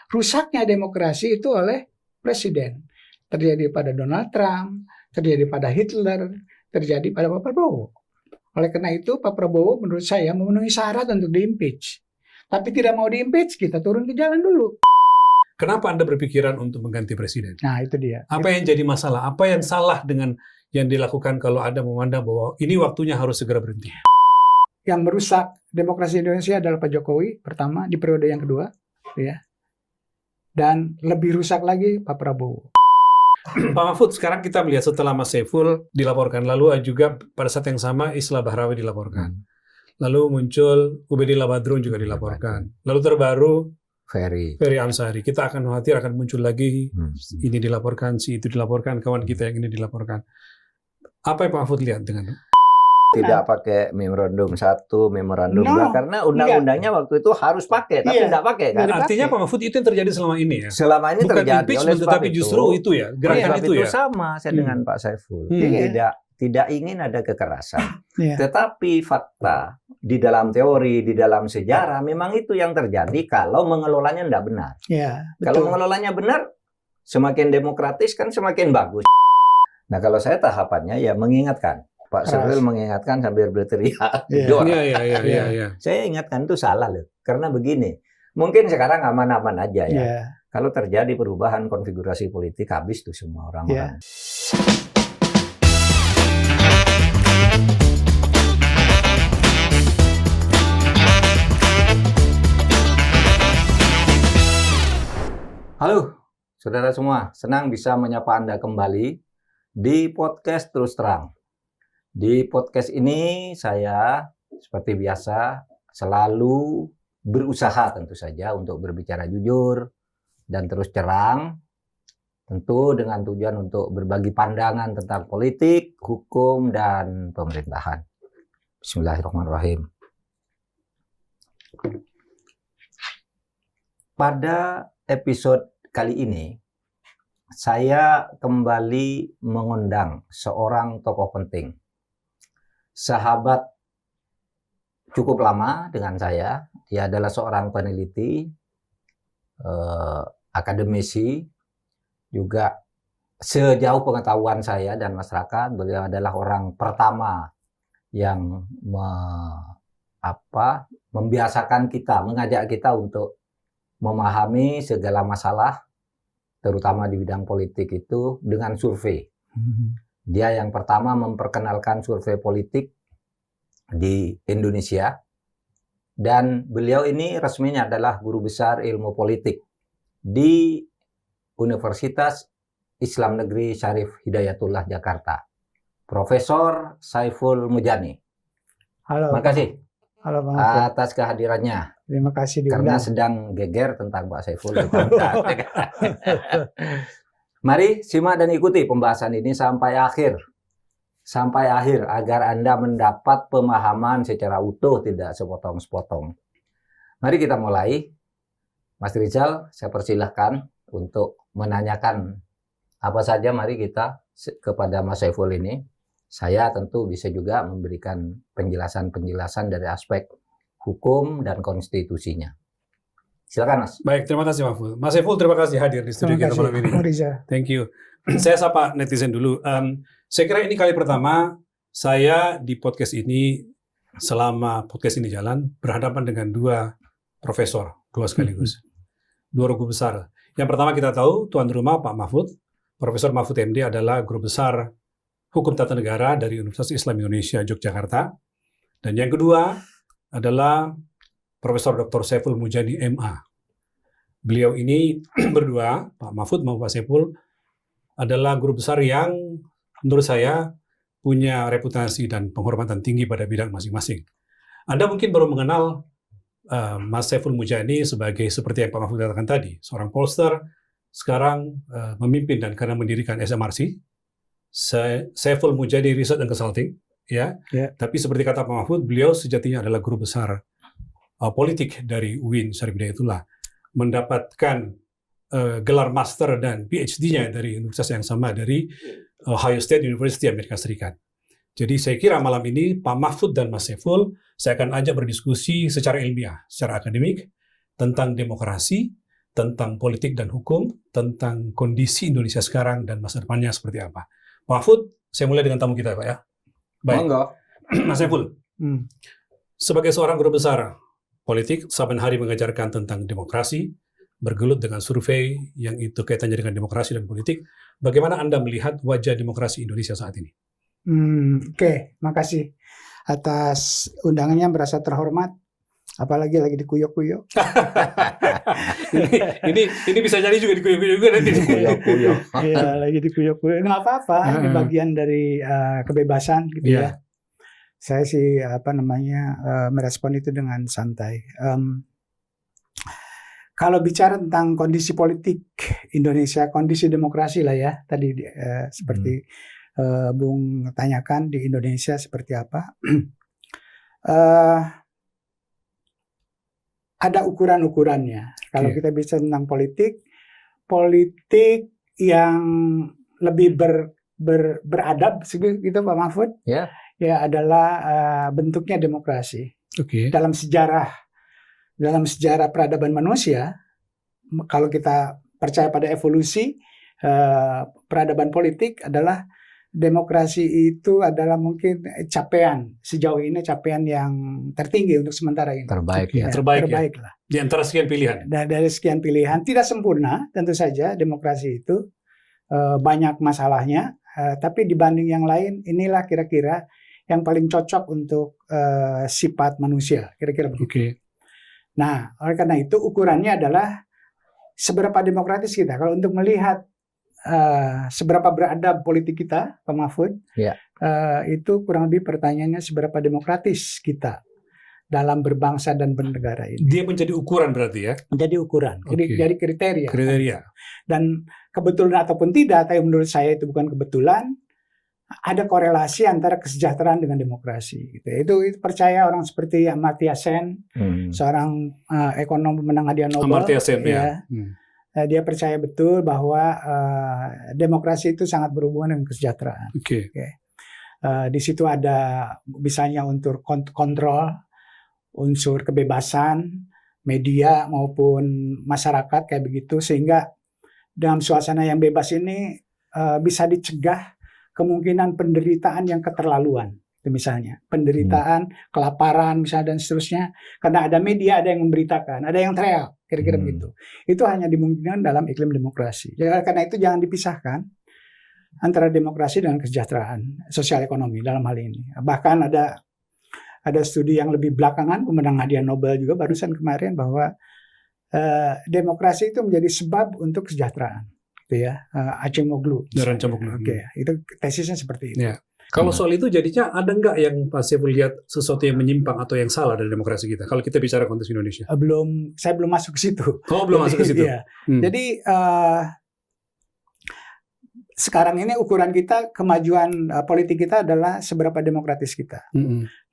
rusaknya demokrasi itu oleh presiden. Terjadi pada Donald Trump, terjadi pada Hitler, terjadi pada Pak Prabowo. Oleh karena itu Pak Prabowo menurut saya memenuhi syarat untuk diimpeach. Tapi tidak mau diimpeach, kita turun ke jalan dulu. Kenapa Anda berpikiran untuk mengganti presiden? Nah itu dia. Apa yang jadi masalah? Apa yang salah dengan yang dilakukan kalau Anda memandang bahwa ini waktunya harus segera berhenti? Yang merusak demokrasi Indonesia adalah Pak Jokowi, pertama, di periode yang kedua. Ya. Dan lebih rusak lagi Pak Prabowo. Pak Mahfud, sekarang kita melihat setelah Mas Saiful dilaporkan, lalu juga pada saat yang sama Islah Bahrawi dilaporkan. Lalu muncul Ubedillah Badrun juga dilaporkan. Lalu terbaru Ferry Amsari. Kita akan khawatir akan muncul lagi, ini dilaporkan, si itu dilaporkan, kawan kita yang ini dilaporkan. Apa yang Pak Mahfud lihat dengan itu? Tidak pakai memorandum 1, memorandum 2, karena undang-undangnya waktu itu harus pakai, tapi tidak pakai kan. Artinya Pak Mahfud itu yang terjadi selama ini ya? Selama ini bukan terjadi, impeachment, tetapi justru itu ya, gerakan itu ya? Sama saya dengan Pak Saiful. Tidak ingin ada kekerasan. Tetapi fakta di dalam teori, di dalam sejarah, memang itu yang terjadi kalau mengelolanya tidak benar. Kalau mengelolanya benar, semakin demokratis kan semakin bagus. Nah kalau saya tahapannya ya mengingatkan. Pak Saiful mengingatkan sambil berteriak. Saya ingatkan itu salah loh. Karena begini, mungkin sekarang aman-aman aja ya. Kalau terjadi perubahan konfigurasi politik, habis tuh semua orang-orang. Halo, saudara semua. Senang bisa menyapa Anda kembali di podcast Terus Terang. Di podcast ini saya seperti biasa selalu berusaha tentu saja untuk berbicara jujur dan terus terang, tentu dengan tujuan untuk berbagi pandangan tentang politik, hukum, dan pemerintahan. Bismillahirrahmanirrahim. Pada episode kali ini, saya kembali mengundang seorang tokoh penting. Sahabat cukup lama dengan saya. Dia adalah seorang peneliti, akademisi, juga sejauh pengetahuan saya dan masyarakat, beliau adalah orang pertama yang membiasakan kita, mengajak kita untuk memahami segala masalah, terutama di bidang politik itu dengan survei. Dia yang pertama memperkenalkan survei politik di Indonesia, dan beliau ini resminya adalah guru besar ilmu politik di Universitas Islam Negeri Syarif Hidayatullah Jakarta, Profesor Saiful Mujani. Halo. Terima kasih. Halo, Bang. Atas kehadirannya. Terima kasih diundang. Karena sedang geger tentang Pak Saiful. Mari simak dan ikuti pembahasan ini sampai akhir. Sampai akhir agar Anda mendapat pemahaman secara utuh, tidak sepotong-sepotong. Mari kita mulai. Mas Rizal, saya persilahkan untuk menanyakan apa saja mari kita kepada Mas Saiful ini. Saya tentu bisa juga memberikan penjelasan-penjelasan dari aspek hukum dan konstitusinya. Silakan, Mas. Baik, terima kasih Mas Saiful, terima kasih hadir di studio kita malam ini. Thank you. Saya sapa netizen dulu. Saya kira ini kali pertama saya di podcast ini, selama podcast ini jalan, berhadapan dengan dua profesor, dua sekaligus. Dua guru besar. Yang pertama kita tahu, tuan rumah Pak Mahfud, Profesor Mahfud MD adalah guru besar Hukum Tata Negara dari Universitas Islam Indonesia Yogyakarta. Dan yang kedua adalah Profesor Dr. Saiful Mujani MA. Beliau ini berdua, Pak Mahfud maupun Pak Saiful, adalah guru besar yang menurut saya punya reputasi dan penghormatan tinggi pada bidang masing-masing. Anda mungkin baru mengenal Mas Saiful Mujani sebagai seperti yang Pak Mahfud katakan tadi, seorang pollster, sekarang memimpin dan karena mendirikan SMRC, Saiful Mujani Research and Consulting, ya. Tapi seperti kata Pak Mahfud, beliau sejatinya adalah guru besar politik dari UIN Syarif Hidayatullah, mendapatkan gelar master dan PhD-nya dari universitas yang sama, dari Ohio State University Amerika Serikat. Jadi saya kira malam ini Pak Mahfud dan Mas Saiful, saya akan ajak berdiskusi secara ilmiah, secara akademik, tentang demokrasi, tentang politik dan hukum, tentang kondisi Indonesia sekarang dan masa depannya seperti apa. Pak Mahfud, saya mulai dengan tamu kita, Pak ya. Baik. Mas Saiful, sebagai seorang guru besar politik, saban hari mengajarkan tentang demokrasi, bergelut dengan survei yang itu kaitannya dengan demokrasi dan politik. Bagaimana Anda melihat wajah demokrasi Indonesia saat ini? Oke, makasih atas undangannya, merasa terhormat. Apalagi lagi dikuyok-kuyok. ini bisa jadi juga dikuyok-kuyok juga nanti. Dikuyok-kuyok. Iya, lagi dikuyok-kuyok. Nggak apa-apa, ini bagian dari kebebasan gitu ya. Saya sih merespon itu dengan santai. Kalau bicara tentang kondisi politik Indonesia, kondisi demokrasi lah ya, tadi seperti Bung tanyakan di Indonesia seperti apa. Ada ukuran-ukurannya. Kalau kita bicara tentang politik yang lebih beradab, gitu Pak Mahfud, ya adalah bentuknya demokrasi. Dalam sejarah peradaban manusia, kalau kita percaya pada evolusi, peradaban politik adalah demokrasi itu adalah mungkin sejauh ini capaian yang tertinggi untuk sementara ini. Terbaik ya. Terbaik lah. Di antara sekian pilihan. Dari sekian pilihan, tidak sempurna tentu saja demokrasi itu, banyak masalahnya, tapi dibanding yang lain inilah kira-kira yang paling cocok untuk sifat manusia, kira-kira begitu. Nah, oleh karena itu ukurannya adalah seberapa demokratis kita. Kalau untuk melihat seberapa beradab politik kita, Pak Mahfud, itu kurang lebih pertanyaannya seberapa demokratis kita dalam berbangsa dan bernegara ini. Dia menjadi ukuran berarti ya? Menjadi ukuran, jadi kriteria. Dan kebetulan ataupun tidak, tapi menurut saya itu bukan kebetulan, ada korelasi antara kesejahteraan dengan demokrasi. Itu percaya orang seperti Amartya Sen, seorang ekonom pemenang hadiah Nobel. Amartya Sen, dia percaya betul bahwa demokrasi itu sangat berhubungan dengan kesejahteraan. Di situ ada misalnya untuk kontrol, unsur kebebasan, media maupun masyarakat kayak begitu, sehingga dalam suasana yang bebas ini bisa dicegah kemungkinan penderitaan yang keterlaluan, itu misalnya penderitaan, kelaparan misalnya dan seterusnya, karena ada media, ada yang memberitakan, ada yang teriak, kira-kira begitu. Itu hanya dimungkinkan dalam iklim demokrasi. Jadi karena itu jangan dipisahkan antara demokrasi dan kesejahteraan sosial ekonomi dalam hal ini. Bahkan ada studi yang lebih belakangan, pemenang hadiah Nobel juga barusan kemarin, bahwa demokrasi itu menjadi sebab untuk kesejahteraan. Itu ya, Acemoglu. Itu tesisnya seperti itu. Ya. Kalau soal itu jadinya ada nggak yang Pak Saiful lihat sesuatu yang menyimpang atau yang salah dari demokrasi kita? Kalau kita bicara konteks Indonesia. Saya belum masuk ke situ. Belum masuk ke situ. Iya. Jadi sekarang ini ukuran kita, kemajuan politik kita adalah seberapa demokratis kita.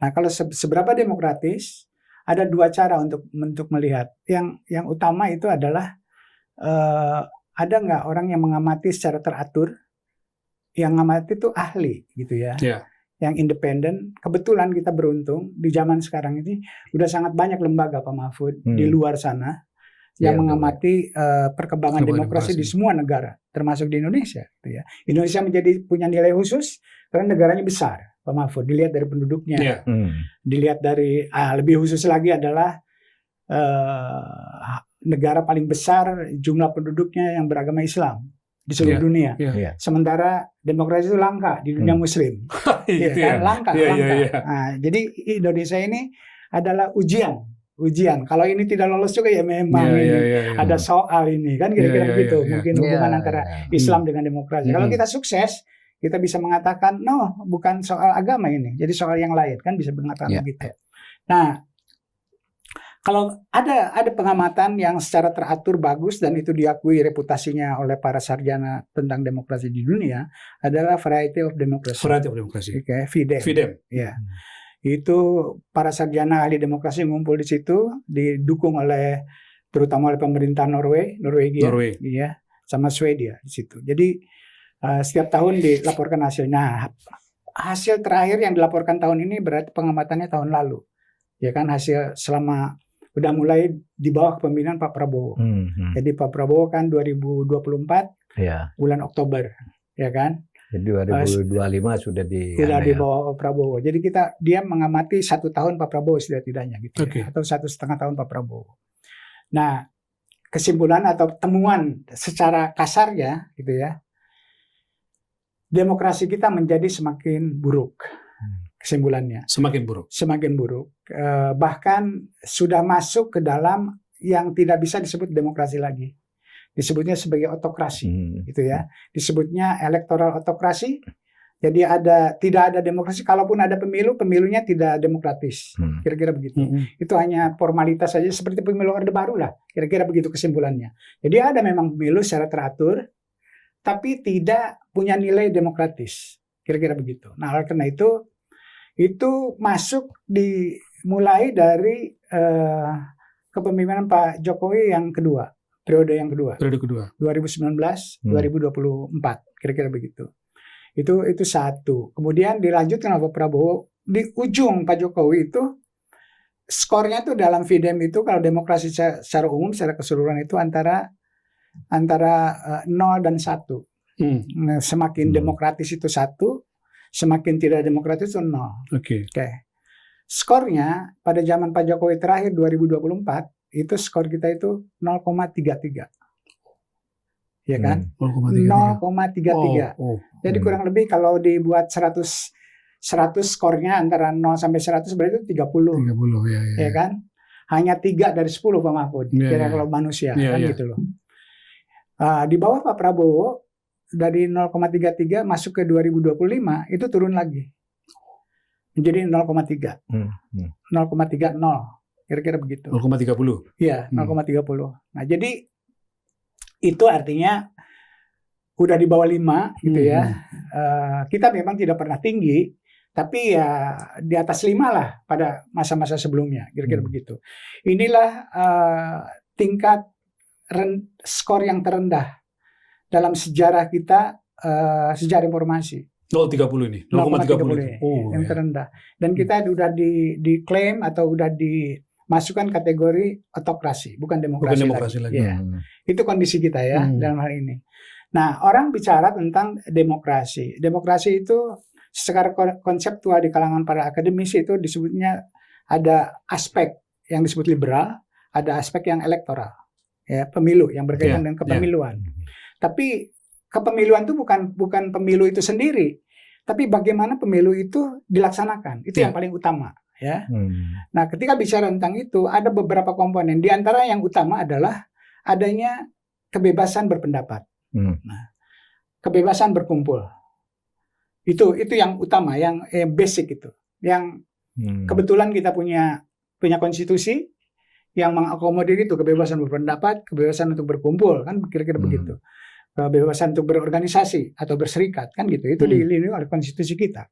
Nah, kalau seberapa demokratis, ada dua cara untuk melihat. Yang utama itu adalah ada nggak orang yang mengamati secara teratur, yang mengamati itu ahli gitu ya, yang independen. Kebetulan kita beruntung di zaman sekarang ini udah sangat banyak lembaga, Pak Mahfud, di luar sana yang mengamati perkembangan demokrasi di semua negara, termasuk di Indonesia gitu ya. Indonesia punya nilai khusus karena negaranya besar, Pak Mahfud, dilihat dari penduduknya, dilihat dari lebih khusus lagi adalah negara paling besar jumlah penduduknya yang beragama Islam di seluruh dunia. Sementara demokrasi itu langka di dunia Muslim. Langka. Nah, jadi Indonesia ini adalah ujian. Kalau ini tidak lolos juga ya memang ada soal ini kan kira-kira begitu. Mungkin hubungan antara Islam dengan demokrasi. Kalau kita sukses, kita bisa mengatakan bukan soal agama ini, jadi soal yang lain kan bisa mengatakan begitu. Nah, kalau ada pengamatan yang secara teratur bagus dan itu diakui reputasinya oleh para sarjana tentang demokrasi di dunia, adalah Variety of Democracy. VDEM. Ya. Itu para sarjana ahli demokrasi ngumpul di situ, didukung terutama oleh pemerintah Norwegia, ya, sama Swedia di situ. Jadi setiap tahun dilaporkan hasilnya. Hasil terakhir yang dilaporkan tahun ini berarti pengamatannya tahun lalu. Ya kan, hasil selama udah mulai di bawah kepemimpinan Pak Prabowo. Jadi Pak Prabowo kan 2024 bulan Oktober, ya kan? Jadi 2025 sudah di bawah Pak Prabowo. Jadi dia mengamati 1 tahun Pak Prabowo setidaknya gitu, atau 1,5 tahun Pak Prabowo. Nah, kesimpulan atau temuan secara kasarnya gitu ya, demokrasi kita menjadi semakin buruk. Kesimpulannya semakin buruk, bahkan sudah masuk ke dalam yang tidak bisa disebut demokrasi lagi, disebutnya sebagai otokrasi, gitu ya, disebutnya elektoral otokrasi. Jadi tidak ada demokrasi, kalaupun ada pemilunya tidak demokratis, kira-kira begitu. Itu hanya formalitas saja, seperti pemilu Orde Baru lah, kira-kira begitu kesimpulannya. Jadi ada memang pemilu secara teratur, tapi tidak punya nilai demokratis, kira-kira begitu. Nah, oleh karena itu masuk dimulai dari kepemimpinan Pak Jokowi yang kedua, periode kedua 2019 2024, kira-kira begitu. Itu satu. Kemudian dilanjutkan oleh Pak Prabowo di ujung Pak Jokowi itu skornya tuh dalam VDM itu kalau demokrasi secara umum secara keseluruhan itu antara 0 dan 1. Nah, semakin demokratis itu 1, semakin tidak demokratis itu 0. Oke. Skornya pada zaman Pak Jokowi terakhir 2024 itu skor kita itu 0,33. Ya kan? 0,33. Jadi kurang lebih kalau dibuat 100 skornya antara 0 sampai 100 berarti itu 30. Ya kan? Hanya 3 dari 10 Pak Mahfud. Kira kalau manusia kan gitu loh. Di bawah Pak Prabowo dari 0,33 masuk ke 2025 itu turun lagi menjadi 0,3, 0,30, kira-kira begitu. 0,30. Iya, 0,30. Nah, jadi itu artinya udah di bawah 5 gitu ya. Kita memang tidak pernah tinggi, tapi ya di atas 5 lah pada masa-masa sebelumnya, kira-kira begitu. Inilah tingkat skor yang terendah dalam sejarah kita, sejarah informasi. 0,30 ini. 0,30 yang terendah. Dan kita sudah diklaim atau sudah dimasukkan kategori otokrasi, bukan demokrasi lagi. Ya. Itu kondisi kita ya dalam hal ini. Nah, orang bicara tentang demokrasi. Demokrasi itu secara konseptual di kalangan para akademisi itu disebutnya ada aspek yang disebut liberal, ada aspek yang elektoral. Ya, pemilu yang berkaitan dengan kepemiluan. Tapi kepemiluan itu bukan pemilu itu sendiri, tapi bagaimana pemilu itu dilaksanakan. Itu yang paling utama, ya. Nah, ketika bicara tentang itu ada beberapa komponen. Di antara yang utama adalah adanya kebebasan berpendapat. Nah, kebebasan berkumpul. Itu yang utama, yang basic itu. Yang kebetulan kita punya konstitusi yang mengakomodir itu, kebebasan berpendapat, kebebasan untuk berkumpul, kan kira-kira begitu. Kebebasan untuk berorganisasi atau berserikat, kan gitu. Itu dilindungi oleh konstitusi kita.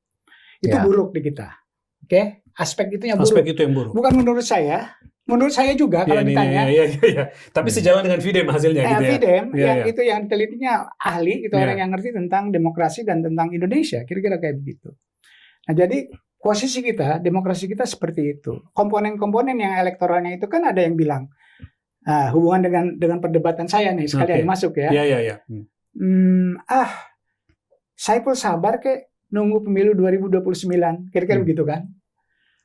Itu buruk di kita. Oke, aspek itu yang buruk. Aspek itu yang buruk. Bukan menurut saya juga kalau ditanya. Iya. Tapi sejalan dengan VDM hasilnya gitu ya. VDM itu yang telitinya ahli, itu orang yang ngerti tentang demokrasi dan tentang Indonesia, kira-kira kayak begitu. Nah, jadi posisi kita, demokrasi kita seperti itu. Komponen-komponen yang elektoralnya itu kan ada yang bilang, hubungan dengan perdebatan saya nih sekalian masuk ya. Iya. Saiful sabar kek nunggu pemilu 2029, kira-kira begitu kan?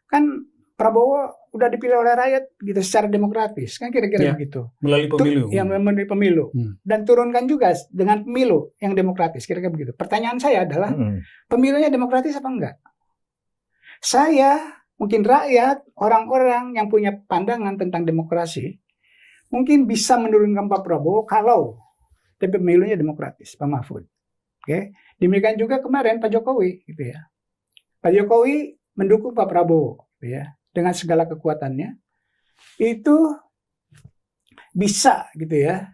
Kan Prabowo udah dipilih oleh rakyat gitu secara demokratis, kan kira-kira begitu. Melalui pemilu. Melalui pemilu. Dan turunkan juga dengan pemilu yang demokratis, kira-kira begitu. Pertanyaan saya adalah, pemilunya demokratis apa enggak? Saya, mungkin rakyat, orang-orang yang punya pandangan tentang demokrasi, mungkin bisa menurunkan Pak Prabowo kalau pemilunya demokratis, Pak Mahfud. Oke, demikian juga kemarin Pak Jokowi, gitu ya. Pak Jokowi mendukung Pak Prabowo, gitu ya, dengan segala kekuatannya. Itu bisa, gitu ya,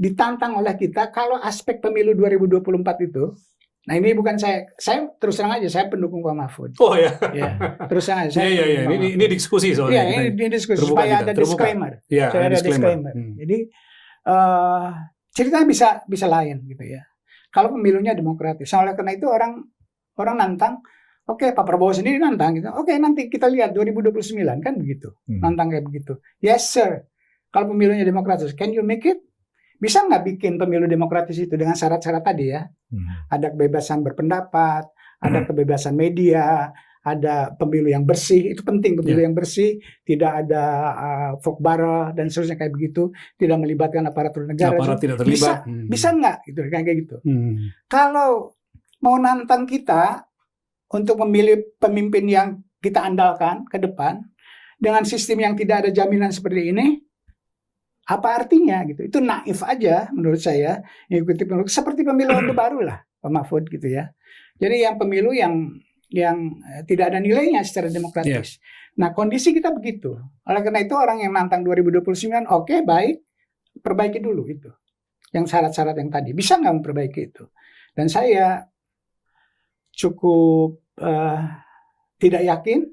ditantang oleh kita kalau aspek pemilu 2024 itu. Nah, ini bukan saya terus terang aja, saya pendukung Pak Mahfud. Oh ya. Terus terang aja. Iya. Ini diskusi soalnya. Iya, ini diskusi supaya ada disclaimer. Iya, ada disclaimer. Jadi ceritanya bisa lain gitu ya. Kalau pemilunya demokratis. Oleh karena itu orang nantang, Oke, Pak Prabowo sendiri nantang gitu. Oke, nanti kita lihat 2029 kan begitu. Nantang kayak begitu. Yes sir. Kalau pemilunya demokratis, can you make it? Bisa nggak bikin pemilu demokratis itu dengan syarat-syarat tadi ya? Ada kebebasan berpendapat, ada kebebasan media, ada pemilu yang bersih, itu penting pemilu yang bersih, tidak ada vote barrel dan seterusnya kayak begitu, tidak melibatkan aparatur negara. Aparat tidak terlibat. Bisa nggak gitu kayak gitu. Kalau mau nantang kita untuk memilih pemimpin yang kita andalkan ke depan dengan sistem yang tidak ada jaminan seperti ini, apa artinya gitu? Itu naif aja menurut saya. Ikuti pemilu seperti pemilu Orde Baru lah, Pak Mahfud gitu ya. Jadi yang pemilu yang tidak ada nilainya secara demokratis. Nah, kondisi kita begitu. Oleh karena itu orang yang nantang 2029, oke, baik, perbaiki dulu itu. Yang syarat-syarat yang tadi. Bisa nggak memperbaiki itu? Dan saya cukup tidak yakin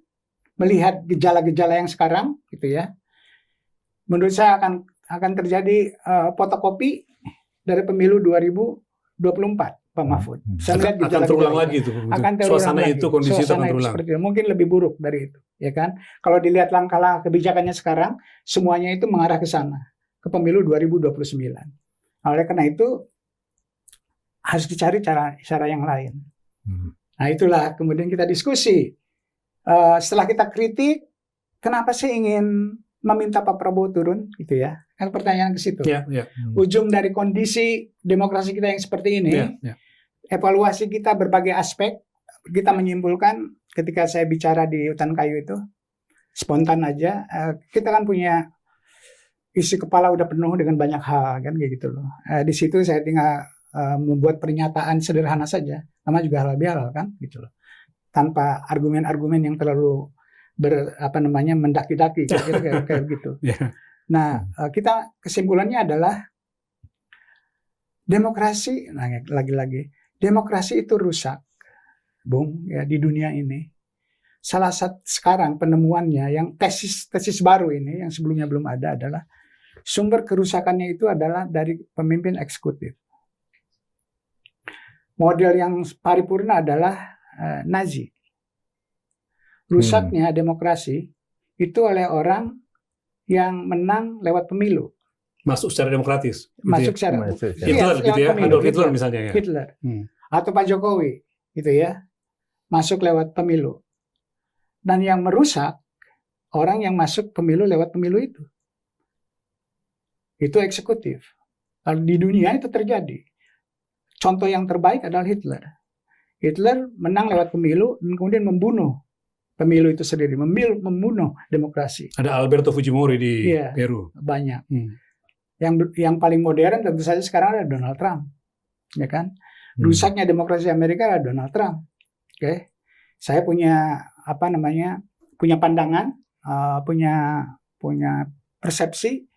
melihat gejala-gejala yang sekarang gitu ya. Menurut saya akan terjadi fotokopi dari pemilu 2024. Pak Mahfud. Akan terulang lagi itu. Suasana itu, kondisi itu akan terulang. Seperti itu. Mungkin lebih buruk dari itu, ya kan? Kalau dilihat langkah-langkah kebijakannya sekarang, semuanya itu mengarah ke sana, ke pemilu 2029. Oleh karena itu harus dicari cara yang lain. Nah, itulah kemudian kita diskusi. Setelah kita kritik, kenapa sih ingin meminta Pak Prabowo turun, gitu ya? Kan pertanyaan ke situ. Ujung dari kondisi demokrasi kita yang seperti ini, evaluasi kita berbagai aspek, kita menyimpulkan ketika saya bicara di Hutan Kayu itu, spontan aja, kita kan punya isi kepala udah penuh dengan banyak hal, kan kayak gitu loh. Di situ saya tinggal membuat pernyataan sederhana saja, nama juga halal bihalal kan, gitu loh. Tanpa argumen-argumen yang terlalu mendaki-daki, kira-kira kayak gitu. Nah, kita kesimpulannya adalah demokrasi, nah lagi-lagi demokrasi itu rusak, Bung, ya di dunia ini. Salah satu sekarang penemuannya yang tesis baru ini yang sebelumnya belum ada adalah sumber kerusakannya itu adalah dari pemimpin eksekutif. Model yang paripurna adalah Nazi. Rusaknya demokrasi itu oleh orang yang menang lewat pemilu. Masuk secara demokratis. Masuk secara Hitler gitu ya, Adolf Hitler misalnya ya. Hitler. Atau Pak Jokowi gitu ya. Masuk lewat pemilu. Dan yang merusak orang yang masuk pemilu lewat pemilu itu. Itu eksekutif. Lalu di dunia itu terjadi. Contoh yang terbaik adalah Hitler. Hitler menang lewat pemilu dan kemudian membunuh pemilu itu sendiri, membunuh demokrasi. Ada Alberto Fujimori di Peru. Banyak. Yang paling modern tentu saja sekarang ada Donald Trump, ya kan? Rusaknya demokrasi Amerika adalah Donald Trump. Oke, saya punya punya pandangan, punya persepsi,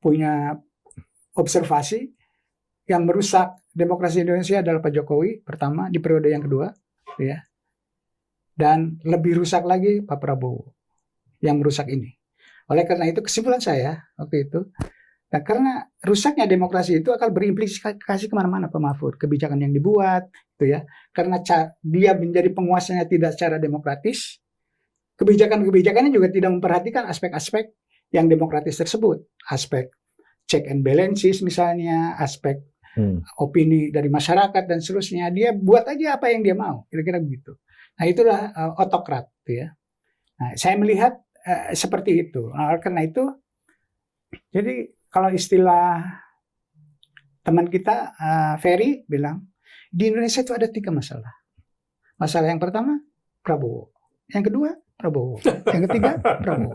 punya observasi. Yang merusak demokrasi Indonesia adalah Pak Jokowi pertama di periode yang kedua, ya. Dan lebih rusak lagi Pak Prabowo yang merusak ini. Oleh karena itu kesimpulan saya waktu itu, nah karena rusaknya demokrasi itu akan berimplikasi kemana-mana Pak Mahfud, kebijakan yang dibuat, gitu ya. Karena dia menjadi penguasanya tidak secara demokratis, kebijakan-kebijakannya juga tidak memperhatikan aspek-aspek yang demokratis tersebut, aspek check and balances misalnya, aspek opini dari masyarakat dan seterusnya. Dia buat aja apa yang dia mau, kira-kira begitu. Nah itulah otokrat, ya. Nah, saya melihat seperti itu. Nah, karena itu, jadi kalau istilah teman kita Ferry bilang di Indonesia itu ada 3 masalah. Masalah yang pertama Prabowo, yang kedua Prabowo, yang ketiga Prabowo.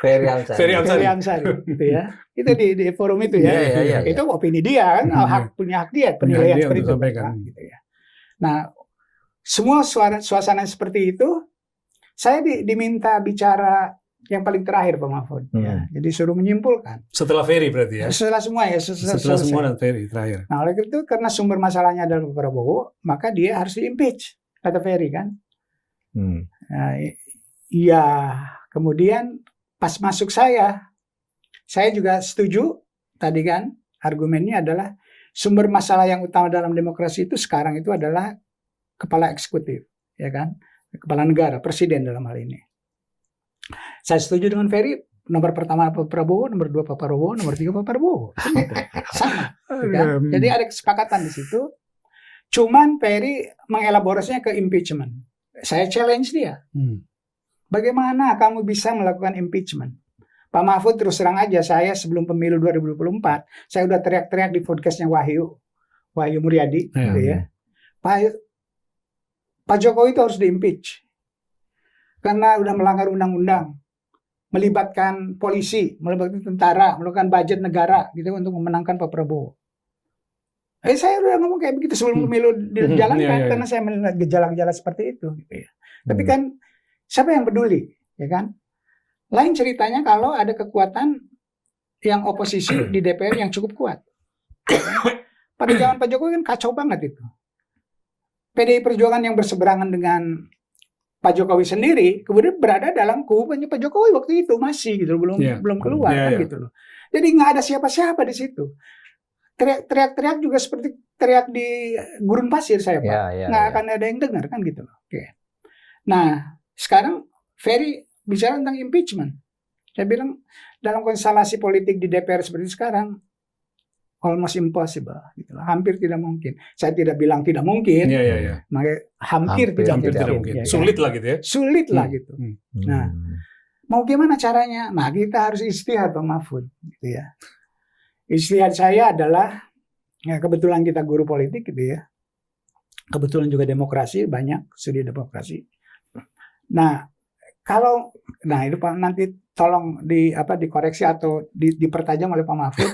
Ferry Amsari, gitu ya. Itu di forum itu ya. Itu opini dia kan, punya hak dia penilaian seperti itu. Gitu ya. Nah. Semua suasana seperti itu, saya diminta bicara yang paling terakhir Pak Mahfud. Ya. Jadi suruh menyimpulkan. Setelah Ferry berarti ya? Setelah semua ya. Setelah semua dan Ferry terakhir. Nah oleh itu karena sumber masalahnya adalah Pak Prabowo, maka dia harus di-impeach, kata Ferry kan. Iya, kemudian pas masuk saya juga setuju tadi kan, argumennya adalah sumber masalah yang utama dalam demokrasi itu sekarang itu adalah kepala eksekutif, ya kan? kepala negara, presiden dalam hal ini. Saya setuju dengan Ferry, nomor pertama Pak Prabowo, nomor 2 Pak Prabowo, nomor 3 Pak Prabowo. Sama. Kan? Jadi ada kesepakatan di situ. Cuman Ferry mengelaborasinya ke impeachment. Saya challenge dia. Bagaimana kamu bisa melakukan impeachment? Pak Mahfud terus terang aja, saya sebelum pemilu 2024, saya udah teriak-teriak di podcastnya Wahyu Muryadi, gitu ya. Pak Jokowi itu harus di-impeach. Karena udah melanggar undang-undang, melibatkan polisi, melibatkan tentara, melakukan budget negara gitu untuk memenangkan Pak Prabowo. Saya udah ngomong kayak begitu sebelum pemilu dijalankan, karena saya melihat gejala-gejala seperti itu. Gitu ya. Tapi kan siapa yang peduli, ya kan? Lain ceritanya kalau ada kekuatan yang oposisi di DPR yang cukup kuat. Pada zaman Pak Jokowi kan kacau banget itu. PDI Perjuangan yang berseberangan dengan Pak Jokowi sendiri kemudian berada dalam kubunya Pak Jokowi waktu itu masih gitu, belum keluar kan gitu loh. Jadi nggak ada siapa-siapa di situ. Teriak-teriak juga seperti teriak di gurun pasir saya Pak. Nggak akan ada yang dengar kan gitu loh. Oke. Nah sekarang Ferry bicara tentang impeachment. Saya bilang dalam konstelasi politik di DPR seperti sekarang almost impossible, gitu. Hampir tidak mungkin. Saya tidak bilang tidak mungkin, makanya hampir tidak mungkin. Sulit lah gitu ya. Sulit lah gitu. Nah, mau gimana caranya? Nah, kita harus istihad Pak Mahfud, gitu ya. Istihad saya adalah, ya kebetulan kita guru politik gitu ya. Kebetulan juga demokrasi, banyak studi demokrasi. Nah, itu Pak nanti tolong dikoreksi atau dipertajam oleh Pak Mahfud.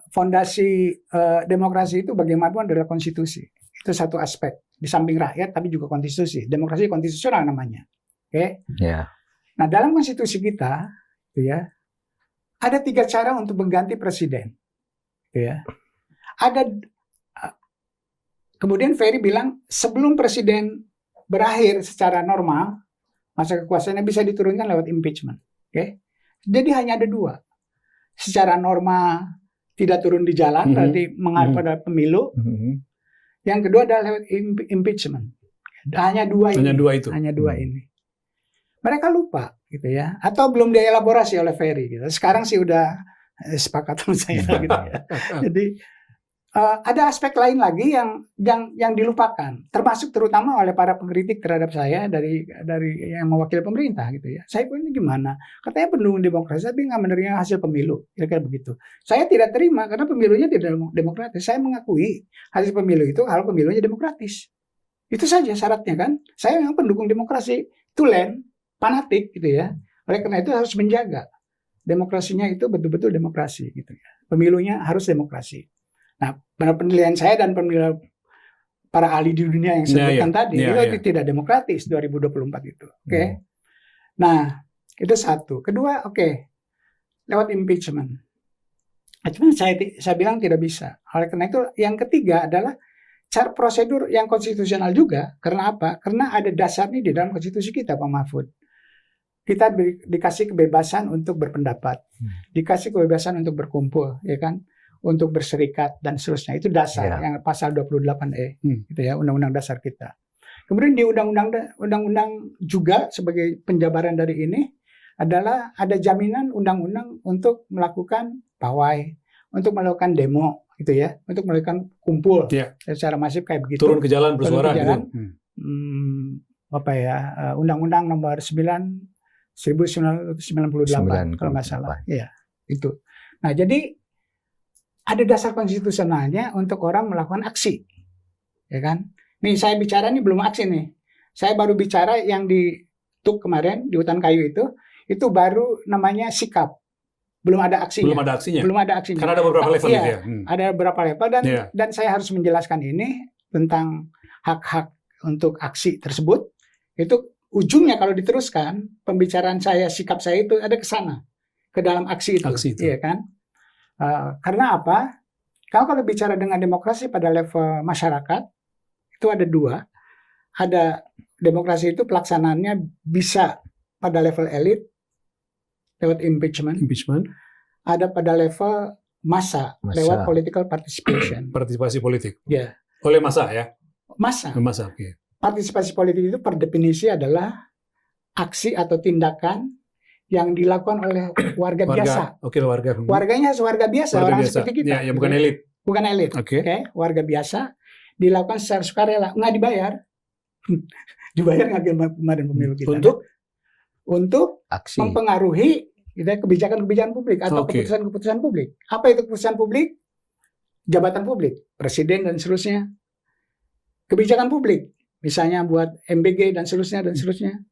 Fondasi demokrasi itu bagaimanapun adalah konstitusi. Itu satu aspek. Di samping rakyat tapi juga konstitusi. Demokrasi konstitusional namanya. Oke? Nah, dalam konstitusi kita, gitu ya, ada 3 cara untuk mengganti presiden. Gitu ya. Kemudian Ferry bilang sebelum presiden berakhir secara normal, masa kekuasaannya bisa diturunkan lewat impeachment. Oke? Jadi hanya ada 2. Secara normal tidak turun di jalan, berarti mengarah pada pemilu. Yang kedua adalah lewat impeachment. Hanya 2 ini. Hanya dua ini. Mereka lupa, gitu ya. Atau belum dielaborasi oleh Ferry. Gitu. Sekarang sih udah sepakat sama saya, gitu ya. Jadi ada aspek lain lagi yang dilupakan, termasuk terutama oleh para pengkritik terhadap saya dari yang mewakili pemerintah gitu ya. Saya pun ini gimana? Katanya pendukung demokrasi tapi nggak menerima hasil pemilu, kira-kira begitu. Saya tidak terima karena pemilunya tidak demokratis. Saya mengakui hasil pemilu itu kalau pemilunya demokratis. Itu saja syaratnya kan. Saya memang pendukung demokrasi, tulen, fanatik gitu ya. Oleh karena itu harus menjaga demokrasinya itu betul-betul demokrasi gitu ya. Pemilunya harus demokrasi. Nah, penilaian saya dan penilaian para ahli di dunia yang sebutkan tadi itu tidak demokratis 2024 itu. Oke. Nah, itu satu. Kedua, lewat impeachment. Cuma saya bilang tidak bisa. Oleh karena itu, yang ketiga adalah cara prosedur yang konstitusional juga. Karena apa? Karena ada dasarnya di dalam konstitusi kita, Pak Mahfud. Kita dikasih kebebasan untuk berpendapat, dikasih kebebasan untuk berkumpul, ya kan? Untuk berserikat dan seterusnya. Itu dasar yang pasal 28E gitu ya, undang-undang dasar kita. Kemudian di undang-undang juga sebagai penjabaran dari ini adalah ada jaminan undang-undang untuk melakukan pawai, untuk melakukan demo gitu ya, untuk melakukan kumpul secara masif kayak begitu. Turun ke jalan bersuara gitu. Undang-undang nomor 1998 kalau nggak salah. Iya, itu. Nah, jadi ada dasar konstitusionalnya untuk orang melakukan aksi, ya kan? Nih saya bicara nih belum aksi nih. Saya baru bicara yang di TUK kemarin di Hutan Kayu itu baru namanya sikap. Belum ada aksinya. Belum ada aksinya. Karena ada beberapa level gitu ya. Ada beberapa level dan saya harus menjelaskan ini tentang hak-hak untuk aksi tersebut. Itu ujungnya kalau diteruskan pembicaraan saya, sikap saya itu ada ke sana, ke dalam aksi itu. Iya kan? Karena apa? Kalau bicara dengan demokrasi pada level masyarakat itu ada 2. Ada demokrasi itu pelaksanaannya bisa pada level elit lewat impeachment. Ada pada level massa. Lewat political participation. Partisipasi politik. Ya. Oleh massa ya. Massa. Oke. partisipasi politik itu per definisi adalah aksi atau tindakan yang dilakukan oleh warga biasa. Oke, warga. Warganya warga biasa, Warga orang biasa. seperti kita. Ya, bukan elit. Bukan elit. Oke. Warga biasa dilakukan secara sukarela, nggak dibayar. Dibayar nggak kemarin pemilu kita. Untuk aksi, mempengaruhi kebijakan-kebijakan publik atau keputusan-keputusan publik. Apa itu keputusan publik? Jabatan publik, presiden dan seterusnya. Kebijakan publik, misalnya buat MBG dan seterusnya,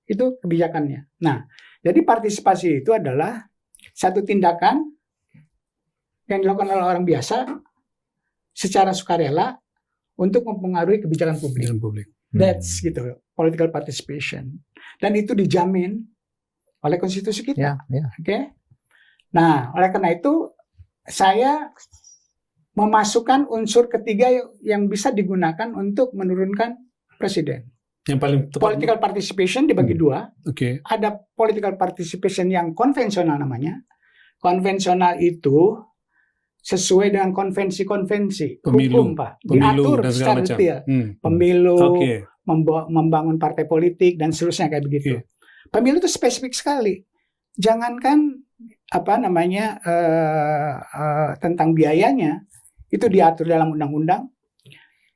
itu kebijakannya. Nah, jadi partisipasi itu adalah satu tindakan yang dilakukan oleh orang biasa secara sukarela untuk mempengaruhi kebijakan publik. That's gitu, political participation. Dan itu dijamin oleh konstitusi kita. Oke. Nah, oleh karena itu saya memasukkan unsur ketiga yang bisa digunakan untuk menurunkan presiden. Yang paling tepat. Political participation dibagi dua. Oke. Ada political participation yang konvensional namanya. Konvensional itu sesuai dengan konvensi-konvensi hukum, Pak. Diatur secara detail. Pemilu, membangun partai politik dan seterusnya kayak begitu. Pemilu itu spesifik sekali. Jangankan tentang biayanya itu diatur dalam undang-undang.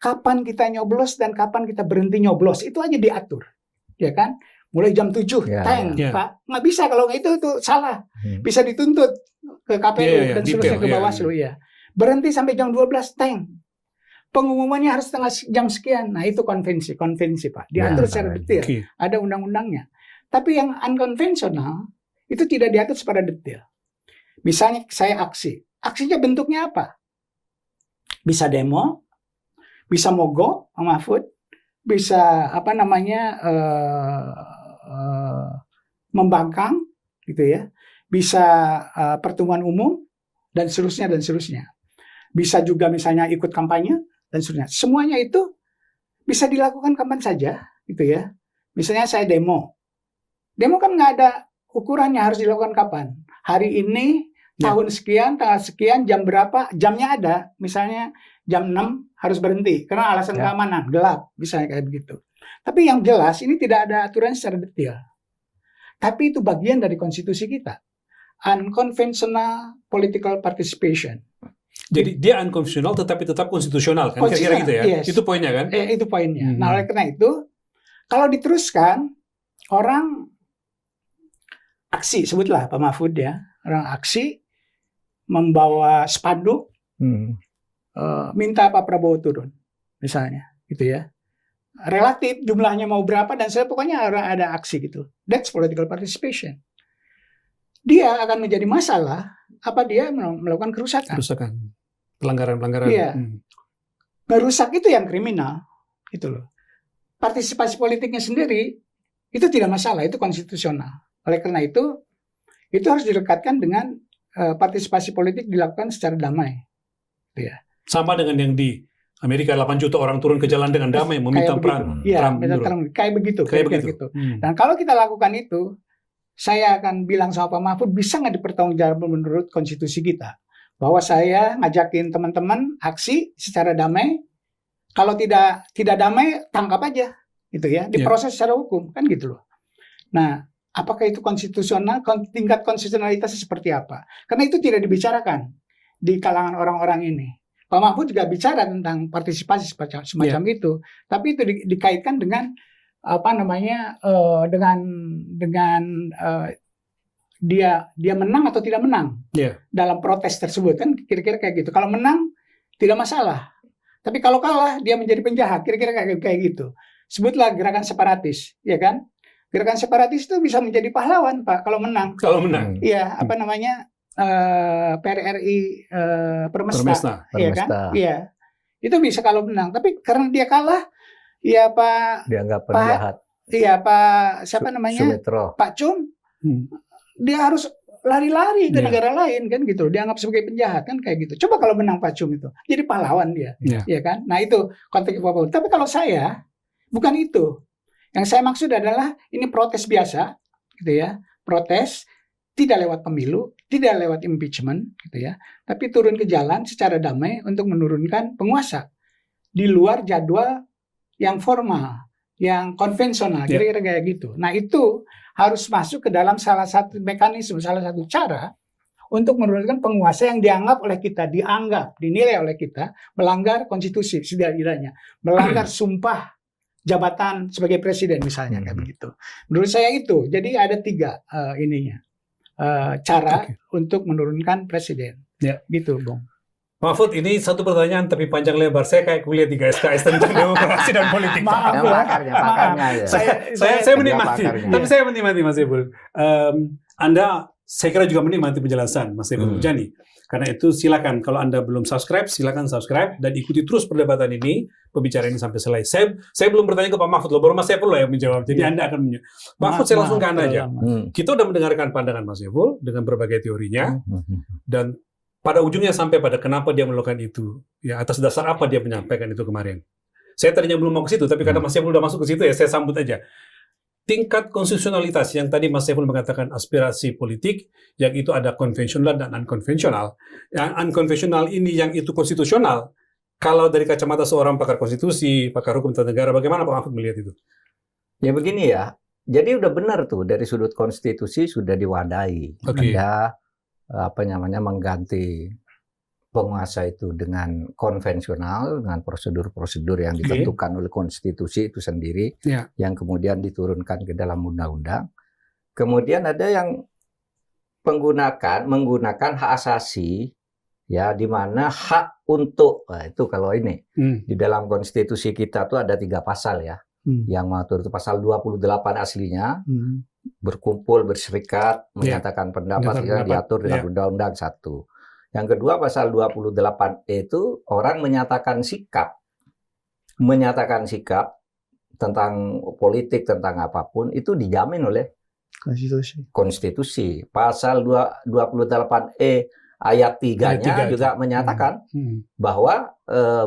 Kapan kita nyoblos dan kapan kita berhenti nyoblos itu aja diatur, ya kan? Mulai jam 7, Pak. Nggak bisa kalau itu salah. Bisa dituntut ke KPU dan seterusnya ke Bawaslu, Berhenti sampai jam 12, Pengumumannya harus jam sekian. Nah, itu konvensi, Pak. Diatur secara detail. Ada undang-undangnya. Tapi yang unkonvensional itu tidak diatur secara detail. Misalnya saya aksi. Aksinya bentuknya apa? Bisa demo, bisa mogok, Pak Mahfud, bisa membangkang, gitu ya, bisa pertemuan umum dan seterusnya. Bisa juga misalnya ikut kampanye dan seterusnya. Semuanya itu bisa dilakukan kapan saja, gitu ya. Misalnya saya demo kan nggak ada ukurannya harus dilakukan kapan. Hari ini tahun sekian, tanggal sekian, jam berapa, jamnya ada. Misalnya jam 6 harus berhenti karena alasan keamanan, gelap, misalnya kayak begitu. Tapi yang jelas ini tidak ada aturan secara detail. Tapi itu bagian dari konstitusi kita. Unconventional political participation. Jadi dia unconventional tetapi tetap konstitusional kan? Kira-kira gitu ya? Yes. Itu poinnya kan? Itu poinnya. Nah, oleh karena itu, kalau diteruskan, orang aksi, sebutlah Pak Mahfud ya, orang aksi membawa spanduk, minta Pak Prabowo turun, misalnya, gitu ya. Relatif jumlahnya mau berapa dan pokoknya ada aksi gitu. That's political participation. Dia akan menjadi masalah apa dia melakukan kerusakan. Pelanggaran. Iya. Merusak itu yang kriminal, itu loh. Partisipasi politiknya sendiri itu tidak masalah, itu konstitusional. Oleh karena itu harus direkatkan dengan partisipasi politik dilakukan secara damai. Ya. Sama dengan yang di Amerika 8 juta orang turun ke jalan dengan damai meminta Trump. Kayak begitu. Dan kalau kita lakukan itu, saya akan bilang sama Pak Mahfud, bisa nggak dipertanggungjawabkan menurut konstitusi kita? Bahwa saya ngajakin teman-teman aksi secara damai, kalau tidak damai, tangkap aja. Gitu ya, diproses secara hukum. Kan gitu loh. Nah, apakah itu konstitusional? Tingkat konstitusionalitasnya seperti apa? Karena itu tidak dibicarakan di kalangan orang-orang ini. Pak Mahfud juga bicara tentang partisipasi semacam itu, tapi itu dikaitkan dengan dengan dia menang atau tidak menang dalam protes tersebut, kan kira-kira kayak gitu. Kalau menang tidak masalah, tapi kalau kalah dia menjadi penjahat, kira-kira kayak gitu. Sebutlah gerakan separatis, ya kan? Gerakan separatis itu bisa menjadi pahlawan, Pak, kalau menang. Iya, PRRI Permesta, ya kan? Iya, itu bisa kalau menang. Tapi karena dia kalah, ya Pak, dianggap penjahat. Iya Pak, siapa namanya? Sumitro. Pak Cum, dia harus lari-lari ke negara lain kan gitu. Dianggap sebagai penjahat kan kayak gitu. Coba kalau menang Pak Cum itu, jadi pahlawan dia, ya kan? Nah itu konteks Pak. Tapi kalau saya bukan itu. Yang saya maksud adalah ini protes biasa, gitu ya. Protes tidak lewat pemilu, tidak lewat impeachment, gitu ya. Tapi turun ke jalan secara damai untuk menurunkan penguasa di luar jadwal yang formal, yang konvensional, Ya. kira-kira kayak gitu. Nah, itu harus masuk ke dalam salah satu mekanisme, salah satu cara untuk menurunkan penguasa yang dinilai oleh kita melanggar konstitusi setidaknya, melanggar sumpah jabatan sebagai presiden misalnya kayak begitu. Menurut saya itu. Jadi ada 3 cara untuk menurunkan presiden. Ya. Gitu, Bung. Mahfud, ini satu pertanyaan tapi panjang lebar. Saya kayak kuliah 3 SKS tentang demokrasi dan politik. Maaf, Yang pakarnya ya. Saya menikmati. pakarnya. Tapi saya menikmati, Mas Saiful. Anda, saya kira juga menikmati penjelasan Mas Saiful Murjani. Karena itu silakan, kalau Anda belum subscribe, silakan subscribe dan ikuti terus perdebatan ini, pembicaraan ini sampai selesai. Saya belum bertanya ke Pak Mahfud, loh, baru Mas Saiful lah yang menjawab. Jadi Anda akan menjawab. Pak Mahfud, saya langsung ke Anda aja. Kita udah mendengarkan pandangan Mas Saiful dengan berbagai teorinya, dan pada ujungnya sampai pada kenapa dia melakukan itu, ya atas dasar apa dia menyampaikan itu kemarin. Saya tadinya belum mau ke situ, tapi karena Mas Saiful udah masuk ke situ ya saya sambut aja. Tingkat konstitusionalitas yang tadi Mas Saiful mengatakan aspirasi politik, yang itu ada konvensional dan unkonvensional. Yang unkonvensional ini yang itu konstitusional. Kalau dari kacamata seorang pakar konstitusi, pakar hukum tata negara, bagaimana Pak Mahfud melihat itu? Ya begini ya. Jadi udah benar tuh dari sudut konstitusi sudah diwadahi. Ada mengganti penguasa itu dengan konvensional, dengan prosedur-prosedur yang ditentukan oleh konstitusi itu sendiri, yang kemudian diturunkan ke dalam undang-undang. Kemudian ada yang menggunakan hak asasi, ya, di mana hak untuk, itu kalau ini di dalam konstitusi kita tuh ada 3 pasal ya, yang mengatur itu pasal 28 aslinya. Berkumpul, berserikat, menyatakan pendapat yang diatur dengan Undang-Undang 1. Yang kedua pasal 28 itu orang menyatakan sikap tentang politik, tentang apapun itu dijamin oleh konstitusi. Pasal 28E ayat 3-nya juga menyatakan bahwa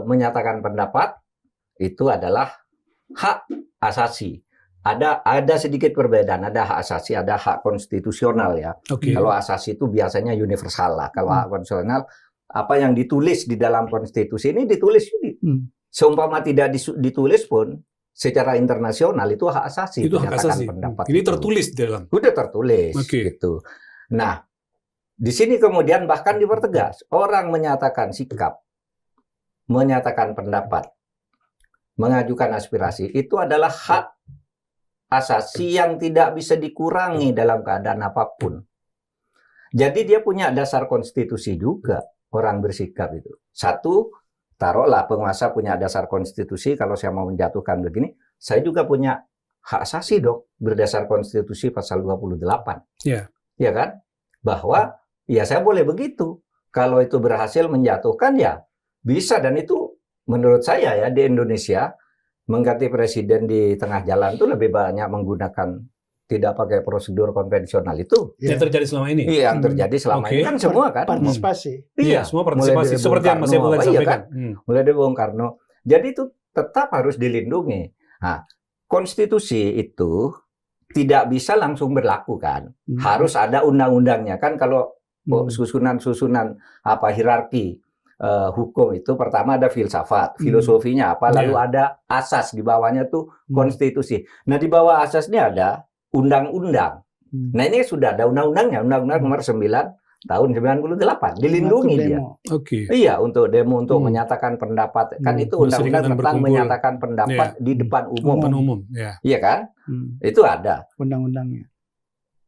menyatakan pendapat itu adalah hak asasi. Ada sedikit perbedaan, ada hak asasi, ada hak konstitusional ya. Kalau asasi itu biasanya universal lah. Kalau hak konstitusional, apa yang ditulis di dalam konstitusi ini ditulis. Seumpama tidak ditulis pun, secara internasional itu hak asasi. Itu hak asasi. Pendapat ini itu. tertulis di dalam. Udah tertulis gitu. Nah, di sini kemudian bahkan dipertegas, orang menyatakan sikap, menyatakan pendapat, mengajukan aspirasi, itu adalah hak asasi yang tidak bisa dikurangi dalam keadaan apapun. Jadi dia punya dasar konstitusi juga, orang bersikap itu. Satu, taruhlah penguasa punya dasar konstitusi, kalau saya mau menjatuhkan begini, saya juga punya hak asasi dong, berdasar konstitusi pasal 28. Ya kan? Bahwa, ya saya boleh begitu. Kalau itu berhasil menjatuhkan, ya bisa. Dan itu menurut saya ya, di Indonesia, mengganti presiden di tengah jalan itu lebih banyak menggunakan tidak pakai prosedur konvensional itu. Yang terjadi selama ini. Iya, yang terjadi selama ini kan semua kan. Partisipasi. Iya, semua partisipasi. Seperti yang Mas Saiful tadi sampaikan. Mulai dari Bung Karno. Jadi itu tetap harus dilindungi. Nah, konstitusi itu tidak bisa langsung berlaku kan. Harus ada undang-undangnya kan. Kalau susunan hierarki hukum itu pertama ada filsafat, filosofinya apa, lalu ada asas, di bawahnya tuh konstitusi. Nah, di bawah asasnya ada undang-undang. Nah, ini sudah ada undang-undangnya, Undang-Undang nomor 9 tahun 98, dilindungi dia. Iya, untuk demo, untuk menyatakan pendapat. Kan itu undang-undang tentang menyatakan pendapat di depan umum. Iya kan? Itu ada undang-undangnya.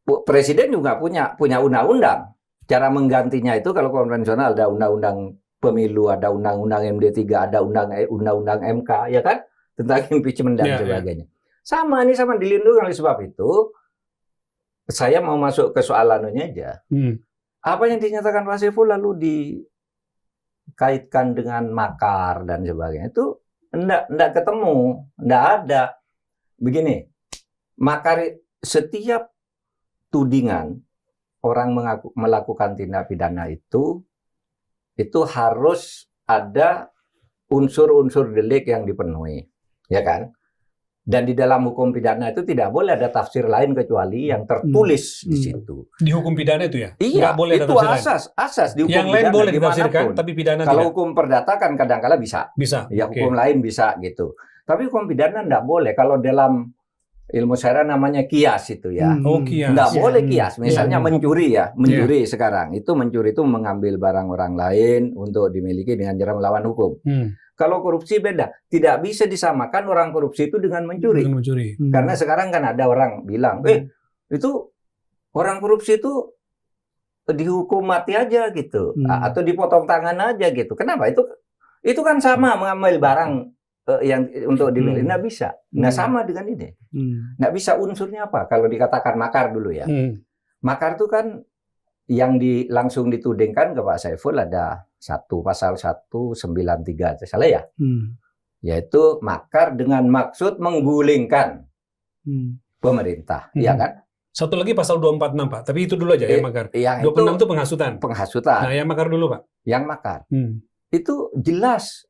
Presiden juga punya undang-undang. Cara menggantinya itu kalau konvensional ada undang-undang pemilu, ada undang-undang MD3, ada undang-undang MK, ya kan? Tentang impeachment dan sebagainya. Sama, ini sama dilindungi. Oleh sebab itu, saya mau masuk ke soal anunya aja. Apa yang dinyatakan Pak Saiful lalu dikaitkan dengan makar dan sebagainya, itu enggak ketemu, enggak ada. Begini, makar, setiap tudingan orang melakukan tindak pidana itu harus ada unsur-unsur delik yang dipenuhi, ya kan? Dan di dalam hukum pidana itu tidak boleh ada tafsir lain kecuali yang tertulis di situ. Di hukum pidana itu ya? Iya, boleh itu asas di hukum yang pidana. Yang lain boleh ditafsirkan, tapi pidana kalau tidak. Hukum perdata kan kadang-kala bisa. Bisa. Ya, hukum lain bisa gitu. Tapi hukum pidana enggak boleh. Kalau dalam ilmu syariah namanya kias itu ya. Kias. Enggak boleh kias. Misalnya mencuri ya. Mencuri sekarang. Mencuri itu mengambil barang orang lain untuk dimiliki dengan cara melawan hukum. Kalau korupsi beda. Tidak bisa disamakan orang korupsi itu dengan mencuri. Karena sekarang kan ada orang bilang, itu orang korupsi itu dihukum mati aja gitu. Atau dipotong tangan aja gitu. Kenapa? Itu kan sama mengambil barang yang untuk dimiliki, nggak bisa. Nah sama dengan ini, nggak bisa. Unsurnya apa? Kalau dikatakan makar dulu ya, makar itu kan yang langsung ditudingkan ke Pak Saiful ada pasal 193, salah ya, yaitu makar dengan maksud menggulingkan pemerintah, ya kan? Satu lagi pasal 246 Pak, tapi itu dulu aja ya makar. 246 itu penghasutan. Penghasutan. Nah yang makar dulu Pak. Yang makar itu jelas.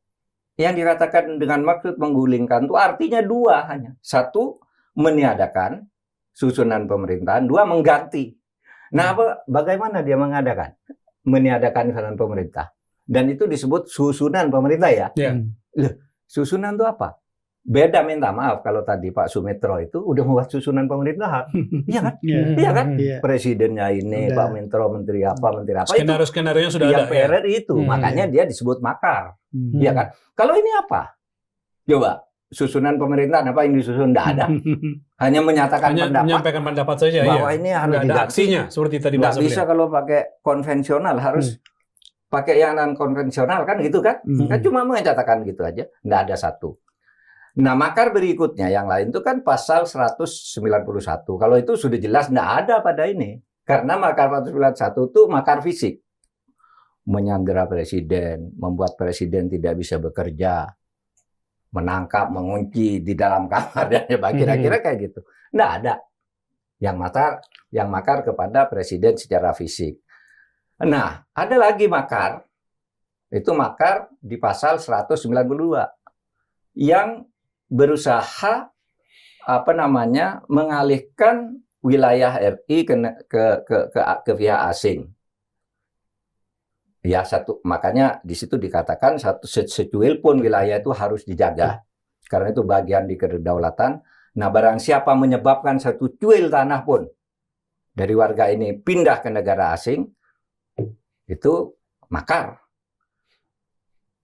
Yang dikatakan dengan maksud menggulingkan itu artinya dua hanya. Satu, meniadakan susunan pemerintahan. Dua, mengganti. Nah, bagaimana dia mengadakan? Meniadakan susunan pemerintah. Dan itu disebut susunan pemerintah ya. Loh, susunan itu apa? Beda, minta maaf kalau tadi Pak Sumitro itu udah membuat susunan pemerintahan. Iya kan? Iya kan? Presidennya ini, Pak Mentro, menteri apa. Skenario-skenarionya sudah ada. Yang itu. Makanya dia disebut makar. Iya kan? Kalau ini apa? Coba, susunan pemerintahan apa yang disusun? Tidak ada. Hanya menyatakan pendapat. Menyampaikan pendapat saja. Bahwa ini harus ada aksinya, seperti tadi Pak. Tidak bisa kalau pakai konvensional, harus pakai yang non konvensional kan gitu kan? Kan cuma menyatakan gitu aja. Tidak ada satu. Nah, makar berikutnya yang lain itu kan pasal 191. Kalau itu sudah jelas tidak ada pada ini. Karena makar 191 itu makar fisik. Menyandera presiden, membuat presiden tidak bisa bekerja, menangkap, mengunci di dalam kamar dan kira-kira kayak gitu. Nggak ada yang makar kepada presiden secara fisik. Nah, ada lagi makar. Itu makar di pasal 192 yang berusaha mengalihkan wilayah RI ke pihak asing. Ya, makanya di situ dikatakan secuil pun wilayah itu harus dijaga. Karena itu bagian di kedaulatan. Nah, barang siapa menyebabkan satu cuil tanah pun dari warga ini pindah ke negara asing, itu makar.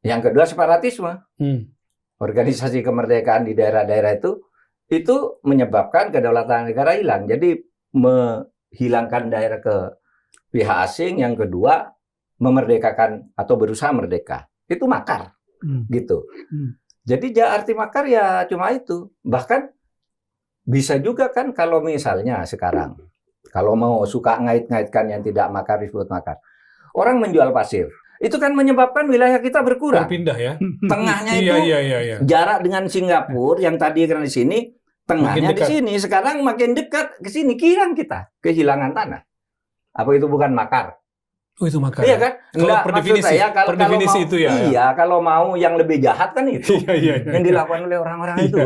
Yang kedua, separatisme. Organisasi kemerdekaan di daerah-daerah itu menyebabkan kedaulatan negara hilang. Jadi menghilangkan daerah ke pihak asing. Yang kedua, memerdekakan atau berusaha merdeka. Itu makar. Gitu. Jadi arti makar ya cuma itu. Bahkan bisa juga kan kalau misalnya sekarang, kalau mau suka ngait-ngaitkan yang tidak makar disebut makar. Orang menjual pasir. Itu kan menyebabkan wilayah kita berkurang. Berpindah ya. Tengahnya itu jarak dengan Singapura yang tadi kan di sini, tengahnya di sini. Sekarang makin dekat ke sini, kirang kita kehilangan tanah. Apa itu bukan makar? Oh, itu makar. Iya kan? Kalau per definisi, kalau mau, itu ya. Iya, kalau mau yang lebih jahat kan itu. Yang dilakukan oleh orang-orang itu.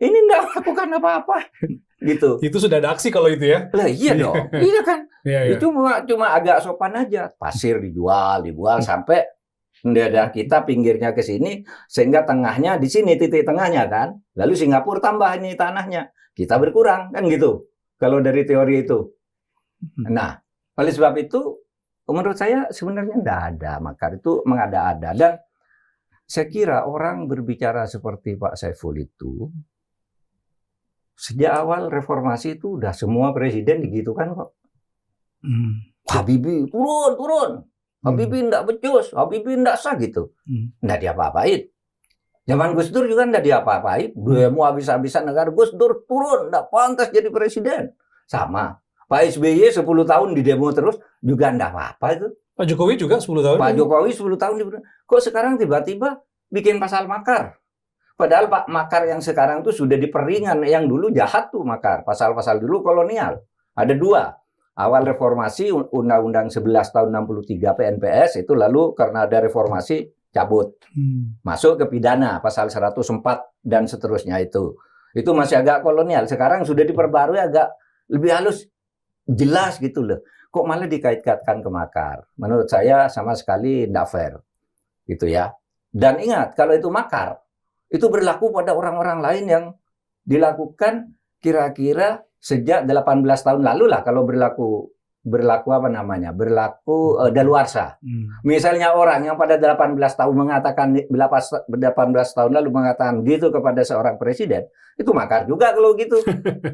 Ini enggak melakukan apa-apa. Gitu. Itu sudah ada aksi kalau itu ya. Lah iya dong. Iya kan? Itu cuma agak sopan aja. Pasir dijual sampai daerah kita pinggirnya ke sini sehingga tengahnya di sini titik tengahnya kan. Lalu Singapura tambah ini tanahnya. Kita berkurang kan gitu. Kalau dari teori itu. Nah, oleh sebab itu menurut saya sebenarnya tidak ada makar, itu mengada-ada. Dan saya kira orang berbicara seperti Pak Saiful itu sejak awal reformasi itu udah semua presiden digitukan kok. Habibie turun. Habibie tidak becus, Habibie tidak sah gitu. Tidak diapa-apain. Zaman Gus Dur juga tidak diapa-apain. Demo habis-habisan negara, Gus Dur turun, tidak pantas jadi presiden. Sama. Pak SBY 10 tahun di demo terus juga enggak apa-apa itu. Pak Jokowi juga 10 tahun. Pak Jokowi 10 tahun di. Kok sekarang tiba-tiba bikin pasal makar? Padahal Pak makar yang sekarang itu sudah diperingan, yang dulu jahat tuh makar. Pasal-pasal dulu kolonial. Ada 2. Awal reformasi Undang-Undang 11 tahun 63 PNPS itu lalu karena ada reformasi cabut. Masuk ke pidana pasal 104 dan seterusnya itu. Itu masih agak kolonial. Sekarang sudah diperbarui agak lebih halus. Jelas gitu loh. Kok malah dikait-kaitkan ke makar? Menurut saya sama sekali tidak fair. Gitu ya. Dan ingat, kalau itu makar, Itu berlaku pada orang-orang lain yang dilakukan kira-kira sejak 18 tahun lalu lah, kalau berlaku daluarsa. Misalnya orang yang pada 18 tahun mengatakan 18 tahun lalu mengatakan gitu kepada seorang presiden, itu makar juga kalau gitu.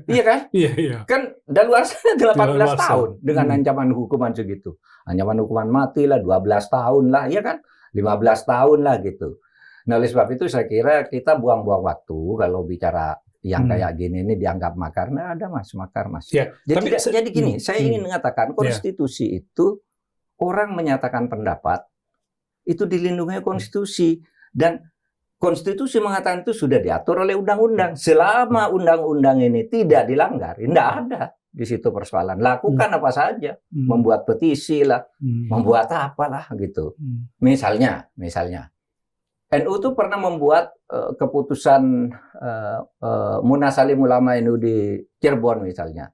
Iya kan? Iya. Kan daluarsa 18 tahun dengan ancaman hukuman segitu. Ancaman hukuman mati lah, 12 tahun lah, iya kan? 15 tahun lah gitu. Nah, oleh sebab itu saya kira kita buang-buang waktu kalau bicara yang kayak gini ini dianggap makar. Nah, ada Mas, makar Mas. Ya, Jadi gini, saya ingin mengatakan konstitusi itu orang menyatakan pendapat itu dilindungi konstitusi, dan konstitusi mengatakan itu sudah diatur oleh undang-undang. Selama undang-undang ini tidak dilanggar, tidak ada di situ persoalan. Lakukan apa saja, membuat petisi lah, membuat apalah gitu. Misalnya NU itu pernah membuat keputusan Munas Salim Ulama NU di Cirebon misalnya.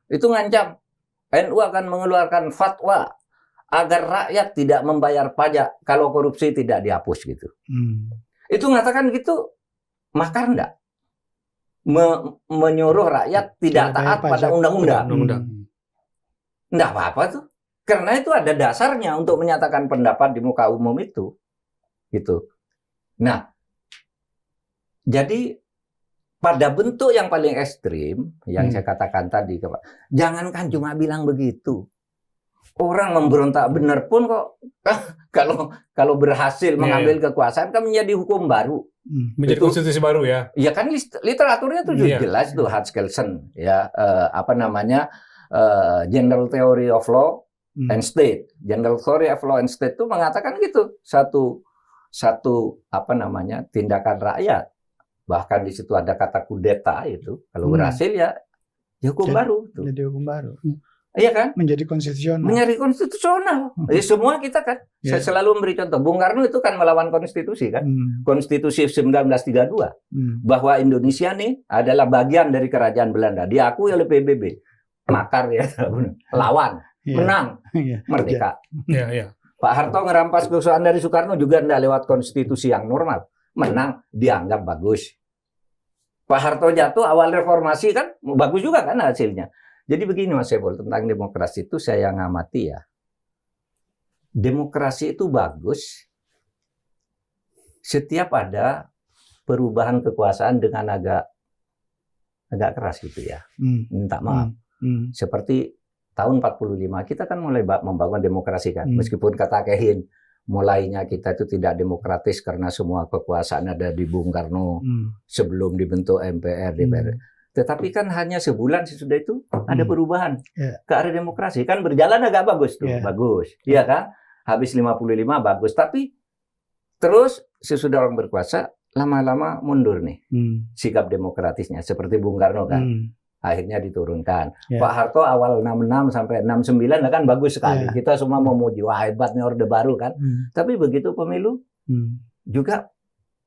Itu ngancam NU akan mengeluarkan fatwa agar rakyat tidak membayar pajak kalau korupsi tidak dihapus gitu. Itu mengatakan gitu, makar enggak? Menyuruh rakyat tidak taat pada undang-undang. Enggak apa-apa tuh. Karena itu ada dasarnya untuk menyatakan pendapat di muka umum itu. Gitu. Nah, jadi pada bentuk yang paling ekstrim, yang saya katakan tadi, jangankan cuma bilang begitu. Orang memberontak benar pun kok kalau berhasil mengambil kekuasaan kan menjadi hukum baru. Menjadi konstitusi baru ya. Iya kan literaturnya tuh jelas tuh Hutchinson ya, General Theory of Law and State. General Theory of Law and State itu mengatakan gitu, satu tindakan rakyat, bahkan di situ ada kata kudeta itu, kalau berhasil ya hukum baru tuh. Jadi hukum baru. Iya kan? Menjadi konstitusional. Menjadi konstitusional. Semua kita kan. Saya selalu memberi contoh. Bung Karno itu kan melawan konstitusi kan. Konstitusi 1932. Bahwa Indonesia nih adalah bagian dari kerajaan Belanda. Diakui oleh PBB. Makar ya. Lawan. Menang. Merdeka. Pak Harto ngerampas kekuasaan dari Soekarno juga tidak lewat konstitusi yang normal. Menang. Dianggap bagus. Pak Harto jatuh awal reformasi kan. Bagus juga kan hasilnya. Jadi begini Mas Saiful, tentang demokrasi itu saya ngamati ya. Demokrasi itu bagus setiap ada perubahan kekuasaan dengan agak keras gitu ya. Minta maaf. Seperti tahun 45 kita kan mulai membangun demokrasi kan. Meskipun kata Kehin mulainya kita itu tidak demokratis karena semua kekuasaan ada di Bung Karno sebelum dibentuk MPR, DPR. Tetapi kan hanya sebulan sesudah itu ada perubahan ke arah demokrasi. Kan berjalan agak bagus tuh, bagus. Iya kan? Habis 55 bagus. Tapi terus sesudah orang berkuasa, lama-lama mundur nih sikap demokratisnya. Seperti Bung Karno kan. Akhirnya diturunkan. Pak Harto awal 66 sampai 69 kan bagus sekali. Kita semua memuji, wah hebatnya Orde Baru kan. Tapi begitu pemilu juga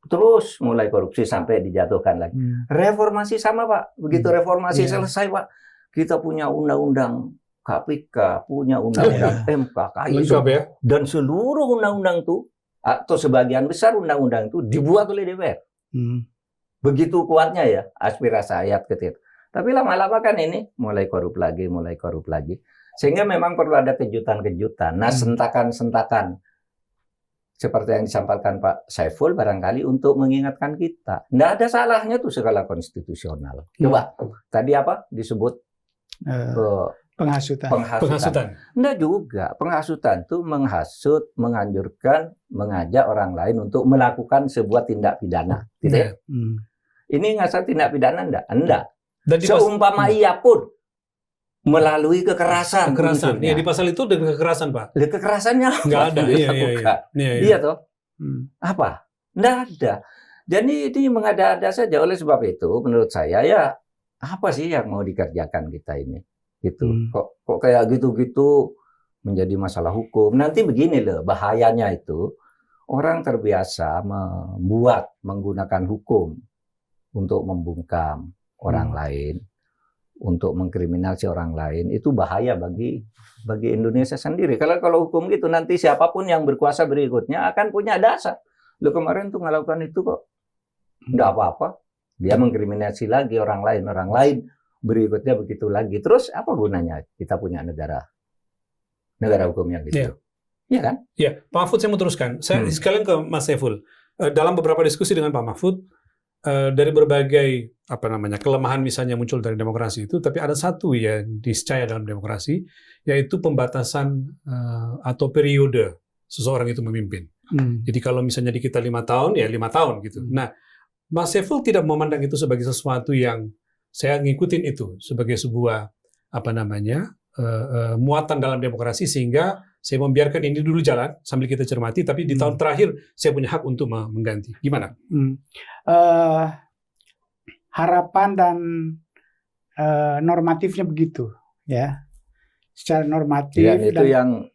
terus mulai korupsi sampai dijatuhkan lagi. Reformasi sama Pak. Begitu reformasi selesai Pak, kita punya undang-undang KPK, punya undang-undang MK, dan seluruh undang-undang itu atau sebagian besar undang-undang itu dibuat oleh DPR. Begitu kuatnya ya aspirasi rakyat kecil. Tapi lama-lama kan ini mulai korup lagi. Sehingga memang perlu ada kejutan-kejutan. Nah, sentakan-sentakan seperti yang disampaikan Pak Saiful barangkali untuk mengingatkan kita. Nggak ada salahnya tuh skala konstitusional. Coba, tadi apa disebut? Penghasutan. Nggak juga. Penghasutan itu menghasut, menganjurkan, mengajak orang lain untuk melakukan sebuah tindak pidana. Gitu ya? Ini ngasih tindak pidana enggak? Dan seumpama iya pun melalui kekerasan. Iya, di pasal itu dengan kekerasan, Pak. Kekerasannya nggak ada. Iya toh. Apa? Nggak ada. Jadi ini mengada-ada saja. Oleh sebab itu, menurut saya ya apa sih yang mau dikerjakan kita ini? Gitu. Kok kayak gitu-gitu menjadi masalah hukum. Nanti begini loh, bahayanya itu orang terbiasa menggunakan hukum untuk membungkam orang lain, untuk mengkriminalisasi orang lain, itu bahaya bagi Indonesia sendiri. Kalau hukum gitu nanti siapapun yang berkuasa berikutnya akan punya dasar. Lo kemarin tuh melakukan itu kok nggak apa-apa. Dia mengkriminasi lagi orang lain berikutnya begitu lagi. Terus apa gunanya kita punya negara hukum yang gitu? Iya kan? Iya, Pak Mahfud saya mau teruskan. Saya sekalian ke Mas Saiful. Dalam beberapa diskusi dengan Pak Mahfud, dari berbagai kelemahan misalnya muncul dari demokrasi itu, tapi ada satu yang discaya dalam demokrasi, yaitu pembatasan atau periode seseorang itu memimpin. Jadi kalau misalnya di kita 5 tahun, ya 5 tahun gitu. Nah, Mas Saiful tidak memandang itu sebagai sesuatu yang saya ngikutin itu sebagai sebuah muatan dalam demokrasi, sehingga saya membiarkan ini dulu jalan sambil kita cermati, tapi di tahun terakhir saya punya hak untuk mengganti. Gimana? Harapan dan normatifnya begitu, ya. Secara normatif. Itu yang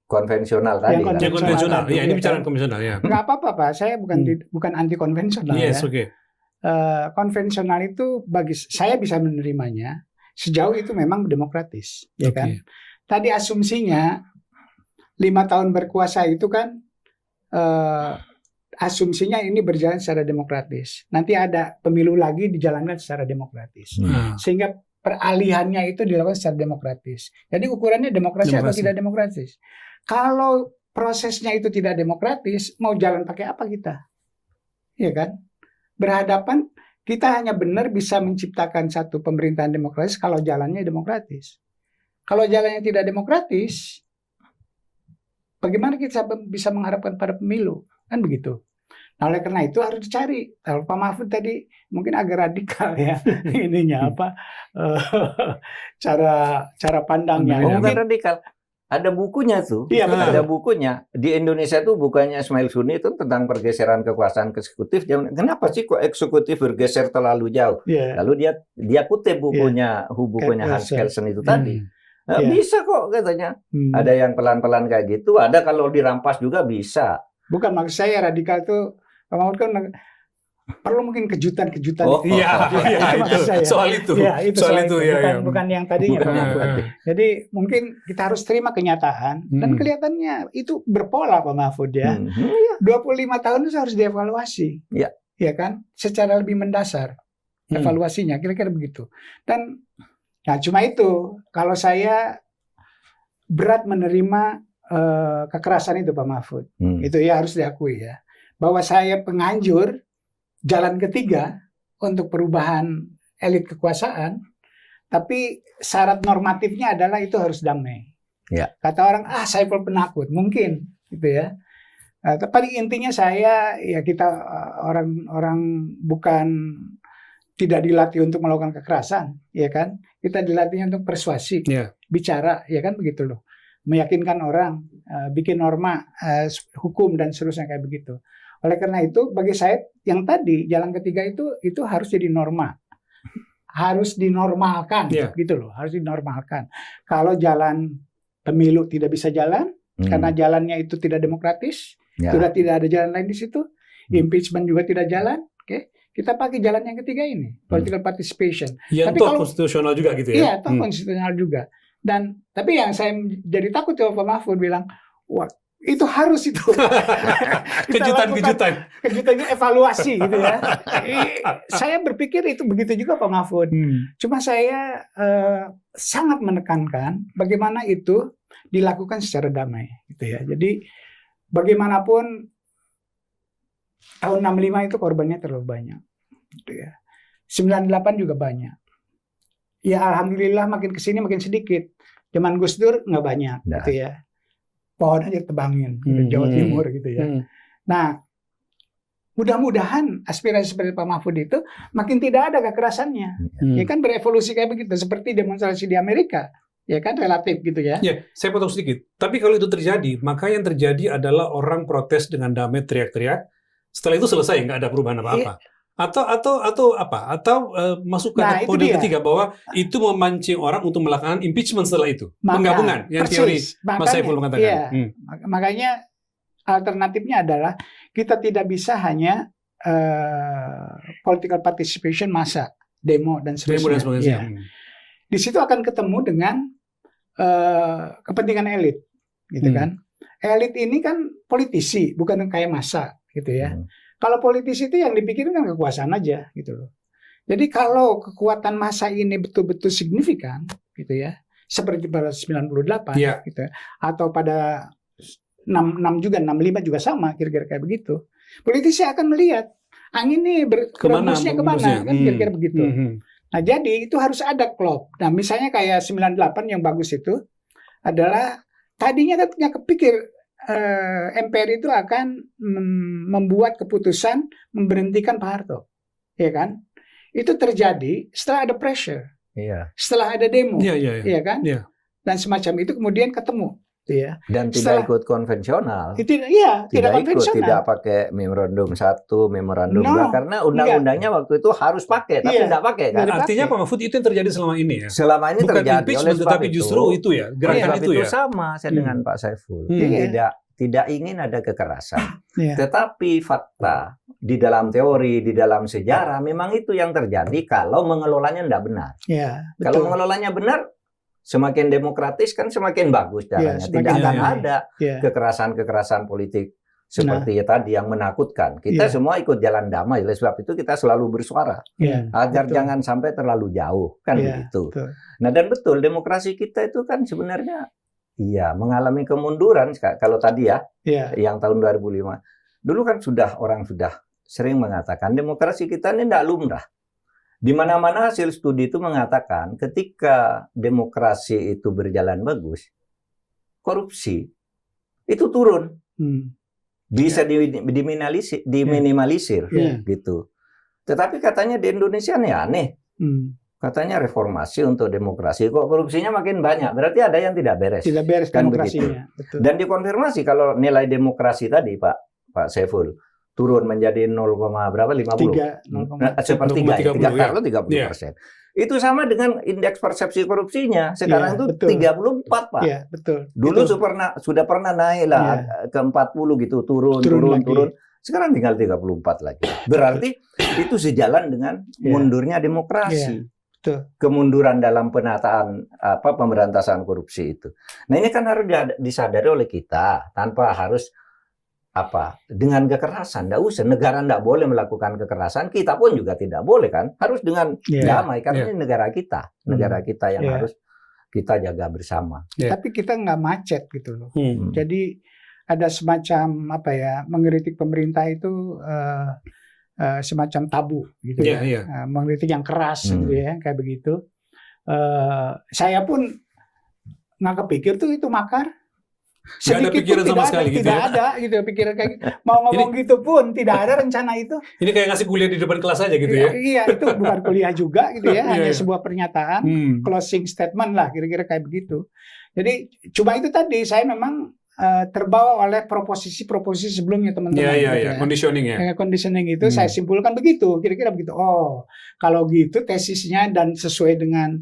konvensional tadi. Yang konvensional. Ya, ini bicara konvensional ya. Nggak apa-apa, Pak. Saya bukan anti konvensional. Yes, ya. oke. Konvensional itu bagi saya bisa menerimanya sejauh itu memang demokratis, ya kan? Tadi asumsinya 5 tahun berkuasa itu kan asumsinya ini berjalan secara demokratis. Nanti ada pemilu lagi dijalankan secara demokratis. Sehingga peralihannya itu dilakukan secara demokratis. Jadi ukurannya demokrasi atau tidak demokratis. Kalau prosesnya itu tidak demokratis, mau jalan pakai apa kita? Ya kan? Berhadapan, kita hanya benar bisa menciptakan satu pemerintahan demokratis kalau jalannya demokratis. Kalau jalannya tidak demokratis, bagaimana kita bisa mengharapkan pada pemilu? Kan begitu. Nah, oleh karena itu harus dicari. Kalau Pak Mahfud tadi mungkin agak radikal ya ininya cara pandangnya. Bukan radikal. Ada bukunya tuh. Iya, ada bukunya. Di Indonesia tuh bukannya Ismail Suni itu tentang pergeseran kekuasaan eksekutif. Kenapa sih kok eksekutif bergeser terlalu jauh? Lalu dia kutip bukunya Hans Kelsen itu tadi. Bisa kok katanya. Ada yang pelan-pelan kayak gitu. Ada kalau dirampas juga bisa. Bukan, maksud saya radikal tuh Pak Mahfud kan perlu mungkin kejutan-kejutan. Soal itu. Bukan yang tadinya. Jadi mungkin kita harus terima kenyataan dan kelihatannya itu berpola Pak Mahfud ya. 25 tahun itu harus dievaluasi. Ya kan? Secara lebih mendasar evaluasinya kira-kira begitu. Dan cuma itu kalau saya berat menerima kekerasan itu Pak Mahfud. Itu ya harus diakui ya. Bahwa saya penganjur jalan ketiga untuk perubahan elit kekuasaan, tapi syarat normatifnya adalah itu harus damai. Kata orang, saya penakut, mungkin gitu ya. Tapi intinya kita orang bukan tidak dilatih untuk melakukan kekerasan, ya kan? Kita dilatih untuk persuasi, bicara, ya kan begitu loh. Meyakinkan orang, bikin norma, hukum dan seterusnya kayak begitu. Oleh karena itu, bagi saya yang tadi jalan ketiga itu harus jadi norma, harus dinormalkan, gitu loh, harus dinormalkan. Kalau jalan pemilu tidak bisa jalan karena jalannya itu tidak demokratis, sudah tidak ada jalan lain di situ, impeachment juga tidak jalan, kita pakai jalan yang ketiga ini, political participation. Yang toh konstitusional juga gitu ya? Iya, toh konstitusional juga. Tapi yang saya jadi takut kalau Pak Mahfud bilang, wah itu harus itu. Kejutannya evaluasi gitu ya. Saya berpikir itu begitu juga Pak Mahfud. Cuma saya sangat menekankan bagaimana itu dilakukan secara damai gitu ya. Jadi bagaimanapun tahun 65 itu korbannya terlalu banyak gitu ya. 98 juga banyak. Ya alhamdulillah makin kesini makin sedikit. Zaman Gus Dur nggak banyak gitu ya. Pohon aja tebangin di Jawa Timur gitu ya. Nah, mudah-mudahan aspirasi seperti Pak Mahfud itu makin tidak ada kekerasannya. Ya kan berevolusi kayak begitu seperti demonstrasi di Amerika. Ya kan relatif gitu ya. Ya, saya potong sedikit. Tapi kalau itu terjadi, maka yang terjadi adalah orang protes dengan damai teriak-teriak. Setelah itu selesai, nggak ada perubahan apa-apa. Atau masuk ke kode ketiga bahwa itu memancing orang untuk melakukan impeachment setelah itu. Penggabungan yang teori Mas Saiful mengatakan. Iya. Makanya alternatifnya adalah kita tidak bisa hanya political participation massa, demo dan sebagainya. Di situ akan ketemu dengan kepentingan elit, gitu kan. Elit ini kan politisi, bukan kayak massa, gitu ya. Kalau politisi itu yang dipikirkan kekuasaan aja gitu loh. Jadi kalau kekuatan massa ini betul-betul signifikan gitu ya, seperti pada 98 gitu ya, atau pada 66 juga, 65 juga sama kira-kira kayak begitu. Politisi akan melihat angin ini berembusnya kemana kan kira-kira begitu. Nah jadi itu harus ada klop. Nah misalnya kayak 98 yang bagus itu adalah tadinya katanya kepikir MPR itu akan membuat keputusan memberhentikan Pak Harto, ya kan? Itu terjadi setelah ada pressure, setelah ada demo, ya kan? Dan semacam itu kemudian ketemu, ya. Dan tidak ikut konvensional. Tidak konvensional. Tidak pakai memorandum 1, memorandum 2, karena undang-undangnya waktu itu harus pakai, tapi tidak pakai kan. Artinya Pak Mahfud itu yang terjadi selama ini ya. Selama ini bukan terjadi oleh sebab tapi justru itu ya, gerakan itu ya. Sama saya dengan Pak Saiful. Tidak ingin ada kekerasan. Tetapi fakta di dalam teori, di dalam sejarah memang itu yang terjadi kalau mengelolanya tidak benar. Kalau mengelolanya benar, semakin demokratis kan semakin bagus caranya. Tidak akan ada kekerasan-kekerasan politik seperti tadi yang menakutkan. Kita semua ikut jalan damai. Oleh sebab itu kita selalu bersuara agar jangan sampai terlalu jauh kan begitu. Nah dan betul demokrasi kita itu kan sebenarnya mengalami kemunduran. Kalau tadi yang tahun 2005 dulu kan orang sudah sering mengatakan demokrasi kita ini tidak lumrah. Di mana-mana hasil studi itu mengatakan ketika demokrasi itu berjalan bagus, korupsi itu turun, bisa diminimalisir, gitu. Tetapi katanya di Indonesia nih aneh, katanya reformasi untuk demokrasi, kok korupsinya makin banyak, berarti ada yang tidak beres. Tidak beres kan demokrasinya. Betul. Dan dikonfirmasi kalau nilai demokrasi tadi Pak Saiful turun menjadi 0,50, sepertiga, 30%. Itu sama dengan indeks persepsi korupsinya. Sekarang itu 34, Pak. Dulu sudah pernah naik lah ke 40 gitu, turun. Sekarang tinggal 34 lagi. Berarti itu sejalan dengan mundurnya demokrasi. Kemunduran dalam penataan pemberantasan korupsi itu. Nah, ini kan harus disadari oleh kita tanpa harus dengan kekerasan. Tidak usah, negara tidak boleh melakukan kekerasan, kita pun juga tidak boleh kan, harus dengan damai karena ini negara kita yang harus kita jaga bersama. Tapi kita nggak macet gitu loh. Jadi ada semacam mengkritik pemerintah itu semacam tabu gitu mengkritik yang keras gitu ya, kayak begitu. Saya pun nggak kepikir tuh itu makar. Tidak ada pikiran sama sekali gitu ya? Tidak ada gitu pikiran kayak gitu. Mau ngomong gitu pun tidak ada rencana itu. Ini kayak ngasih kuliah di depan kelas aja gitu ya? Iya, itu bukan kuliah juga gitu ya, hanya sebuah pernyataan, closing statement lah kira-kira kayak begitu. Jadi cuma itu tadi saya memang terbawa oleh proposisi sebelumnya teman-teman. Conditioning conditioning itu saya simpulkan begitu, kira-kira begitu. Oh, kalau gitu tesisnya dan sesuai dengan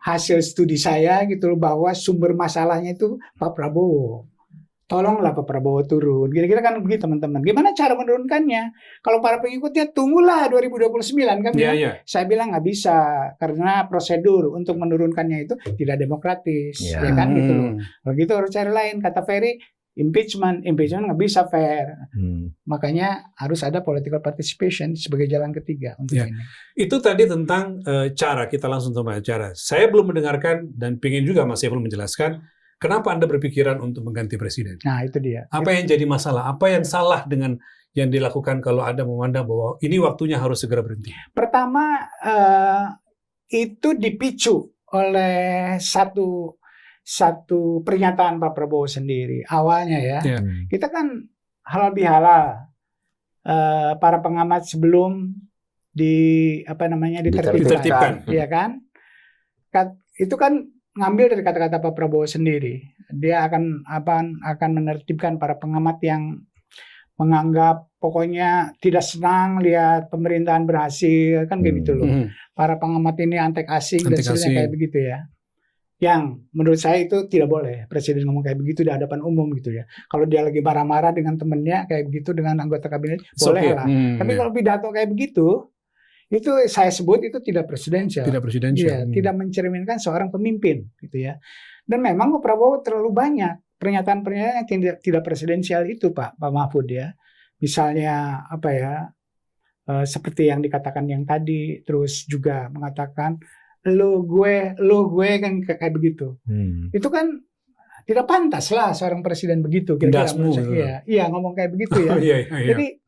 hasil studi saya gitu loh, bahwa sumber masalahnya itu Pak Prabowo. Tolonglah Pak Prabowo turun. Kira-kira kan begitu teman-teman. Gimana cara menurunkannya? Kalau para pengikutnya tunggulah 2029 kan? Saya bilang nggak bisa karena prosedur untuk menurunkannya itu tidak demokratis, ya kan gitu loh. Kalau gitu harus cari lain. Kata Ferry, impeachment nggak bisa fair. Makanya harus ada political participation sebagai jalan ketiga untuk ini. Itu tadi tentang cara, kita langsung sama cara. Saya belum mendengarkan dan ingin juga Mas Saiful menjelaskan kenapa Anda berpikiran untuk mengganti presiden. Nah itu dia. Apa yang jadi masalah? Apa yang salah dengan yang dilakukan kalau Anda memandang bahwa ini waktunya harus segera berhenti? Pertama itu dipicu oleh satu pernyataan Pak Prabowo sendiri awalnya ya. Kita kan halal bihalal para pengamat sebelum ditertibkan, ya kan? Itu kan ngambil dari kata-kata Pak Prabowo sendiri. Dia akan menertibkan para pengamat yang menganggap pokoknya tidak senang lihat pemerintahan berhasil kan kayak gitu loh. Para pengamat ini antek asing dan sebagainya kayak begitu ya. Yang menurut saya itu tidak boleh presiden ngomong kayak begitu di hadapan umum gitu ya. Kalau dia lagi marah-marah dengan temennya kayak begitu dengan anggota kabinet boleh lah. Tapi kalau pidato kayak begitu itu saya sebut itu tidak presidensial. Tidak mencerminkan seorang pemimpin gitu ya. Dan memang Pak Prabowo terlalu banyak pernyataan-pernyataan yang tidak presidensial itu Pak Mahfud ya. misalnya apa ya, seperti yang dikatakan yang tadi, terus juga mengatakan lo gue kan kayak begitu. Itu kan tidak pantas lah seorang presiden begitu. Iya ngomong kayak begitu ya. Jadi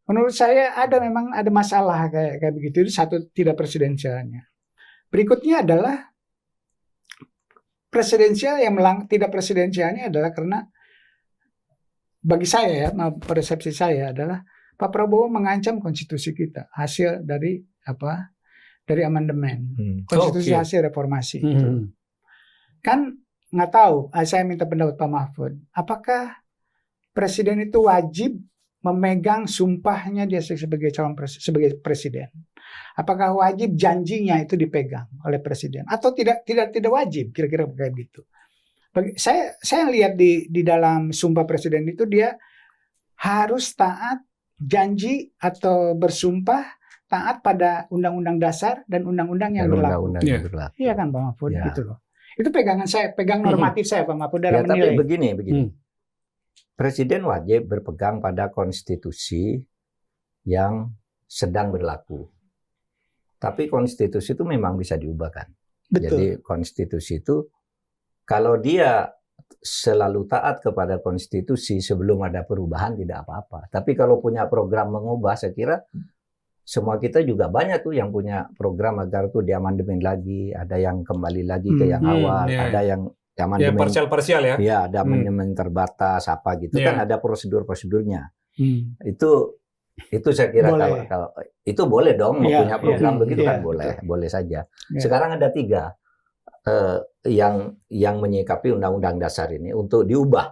menurut saya memang ada masalah kayak begitu. Itu satu, tidak presidensialnya. Berikutnya adalah presidensial yang tidak presidensialnya adalah karena bagi saya ya, persepsi saya adalah Pak Prabowo mengancam konstitusi kita, hasil dari amandemen, konstitusi hasil reformasi. Kan nggak tahu, saya minta pendapat Pak Mahfud, apakah presiden itu wajib memegang sumpahnya dia sebagai sebagai presiden? Apakah wajib janjinya itu dipegang oleh presiden atau tidak wajib, kira-kira kayak gitu. Saya lihat di dalam sumpah presiden itu dia harus taat janji atau bersumpah taat pada undang-undang dasar dan undang-undang yang berlaku. Iya kan Pak Mahfud, gitu loh. Itu pegangan saya, normatif saya Pak Mahfud dalam menilai. Tapi begini. Presiden wajib berpegang pada konstitusi yang sedang berlaku. Tapi konstitusi itu memang bisa diubahkan. Betul. Jadi konstitusi itu kalau dia selalu taat kepada konstitusi sebelum ada perubahan tidak apa-apa. Tapi kalau punya program mengubah, saya kira semua kita juga banyak tuh yang punya program agar tuh diamandemen lagi, ada yang kembali lagi ke yang awal, ada yang amandemen parsial ya. Iya, ada amandemen terbatas apa gitu kan ada prosedurnya. Itu saya kira kalau itu boleh dong punya program begitu kan boleh saja. Sekarang ada 3 yang menyikapi undang-undang dasar ini untuk diubah.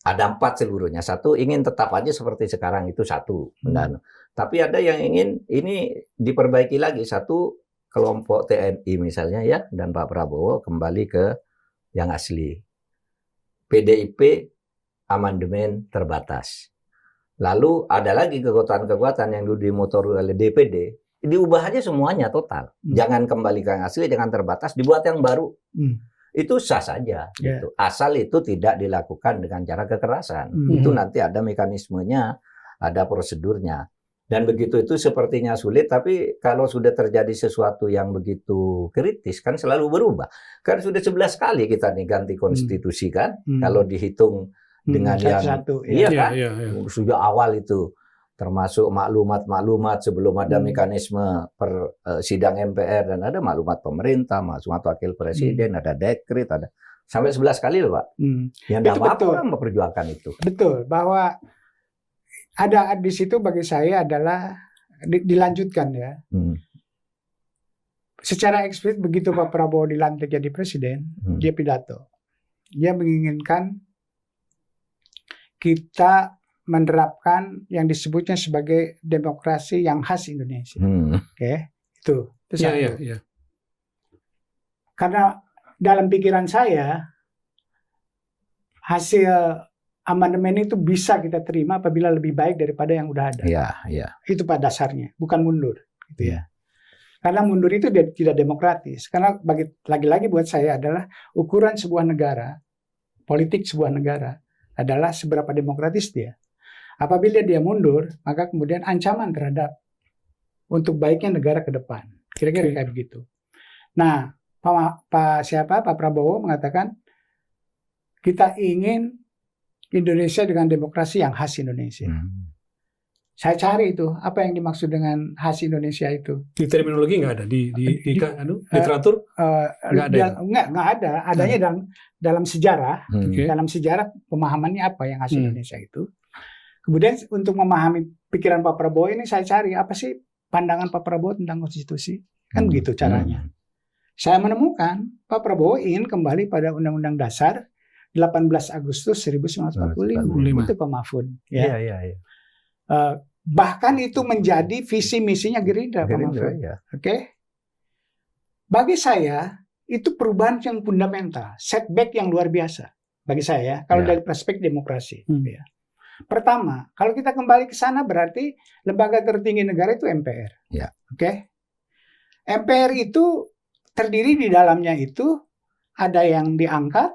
Ada 4 seluruhnya. 1 ingin tetap aja seperti sekarang, itu 1. Tapi ada yang ingin ini diperbaiki lagi. 1 kelompok TNI misalnya ya, dan Pak Prabowo kembali ke yang asli. PDIP amandemen terbatas. Lalu ada lagi kekuatan-kekuatan yang dulu dimotori oleh DPD, diubah aja semuanya total. Jangan kembali ke yang asli, jangan terbatas, dibuat yang baru. Itu sah saja. Gitu. Asal itu tidak dilakukan dengan cara kekerasan. Itu nanti ada mekanismenya, ada prosedurnya. Dan begitu itu sepertinya sulit, tapi kalau sudah terjadi sesuatu yang begitu kritis, kan selalu berubah. Kan sudah 11 kali kita nih ganti konstitusi kan, kalau dihitung dengan yang sudah awal itu. Termasuk maklumat-maklumat sebelum ada mekanisme sidang MPR, dan ada maklumat pemerintah, maklumat wakil presiden, ada dekret, ada sampai 11 kali loh Pak. Yang tidak apa-apa orang memperjuangkan itu. Betul, bahwa ada di situ bagi saya adalah dilanjutkan ya. Secara eksplisit begitu Pak Prabowo dilantik jadi presiden, dia pidato. Dia menginginkan kita menerapkan yang disebutnya sebagai demokrasi yang khas Indonesia. Oke, itu satu. Karena dalam pikiran saya hasil amandemen itu bisa kita terima apabila lebih baik daripada yang udah ada. Itu pada dasarnya, bukan mundur, gitu ya. Karena mundur itu tidak demokratis. Karena lagi-lagi buat saya adalah ukuran sebuah negara, politik sebuah negara adalah seberapa demokratis dia. Apabila dia mundur, maka kemudian ancaman terhadap untuk baiknya negara ke depan. Kira-kira kayak begitu. Nah, Pak Prabowo mengatakan kita ingin Indonesia dengan demokrasi yang khas Indonesia. Saya cari itu apa yang dimaksud dengan khas Indonesia itu. Di terminologi nggak ada di literatur nggak ada. Adanya dalam sejarah. Dalam sejarah pemahamannya apa yang khas Indonesia itu. Kemudian untuk memahami pikiran Pak Prabowo ini saya cari apa sih pandangan Pak Prabowo tentang konstitusi. Kan begitu caranya. Saya menemukan Pak Prabowo ingin kembali pada Undang-Undang Dasar 18 Agustus 1945. Itu Pak Mahfud. Bahkan itu menjadi visi misinya Gerindra, Pak Mahfud. Oke. Bagi saya itu perubahan yang fundamental, setback yang luar biasa bagi saya kalau dari perspektif demokrasi. Pertama, kalau kita kembali ke sana berarti lembaga tertinggi negara itu MPR. Oke. MPR itu terdiri di dalamnya itu ada yang diangkat,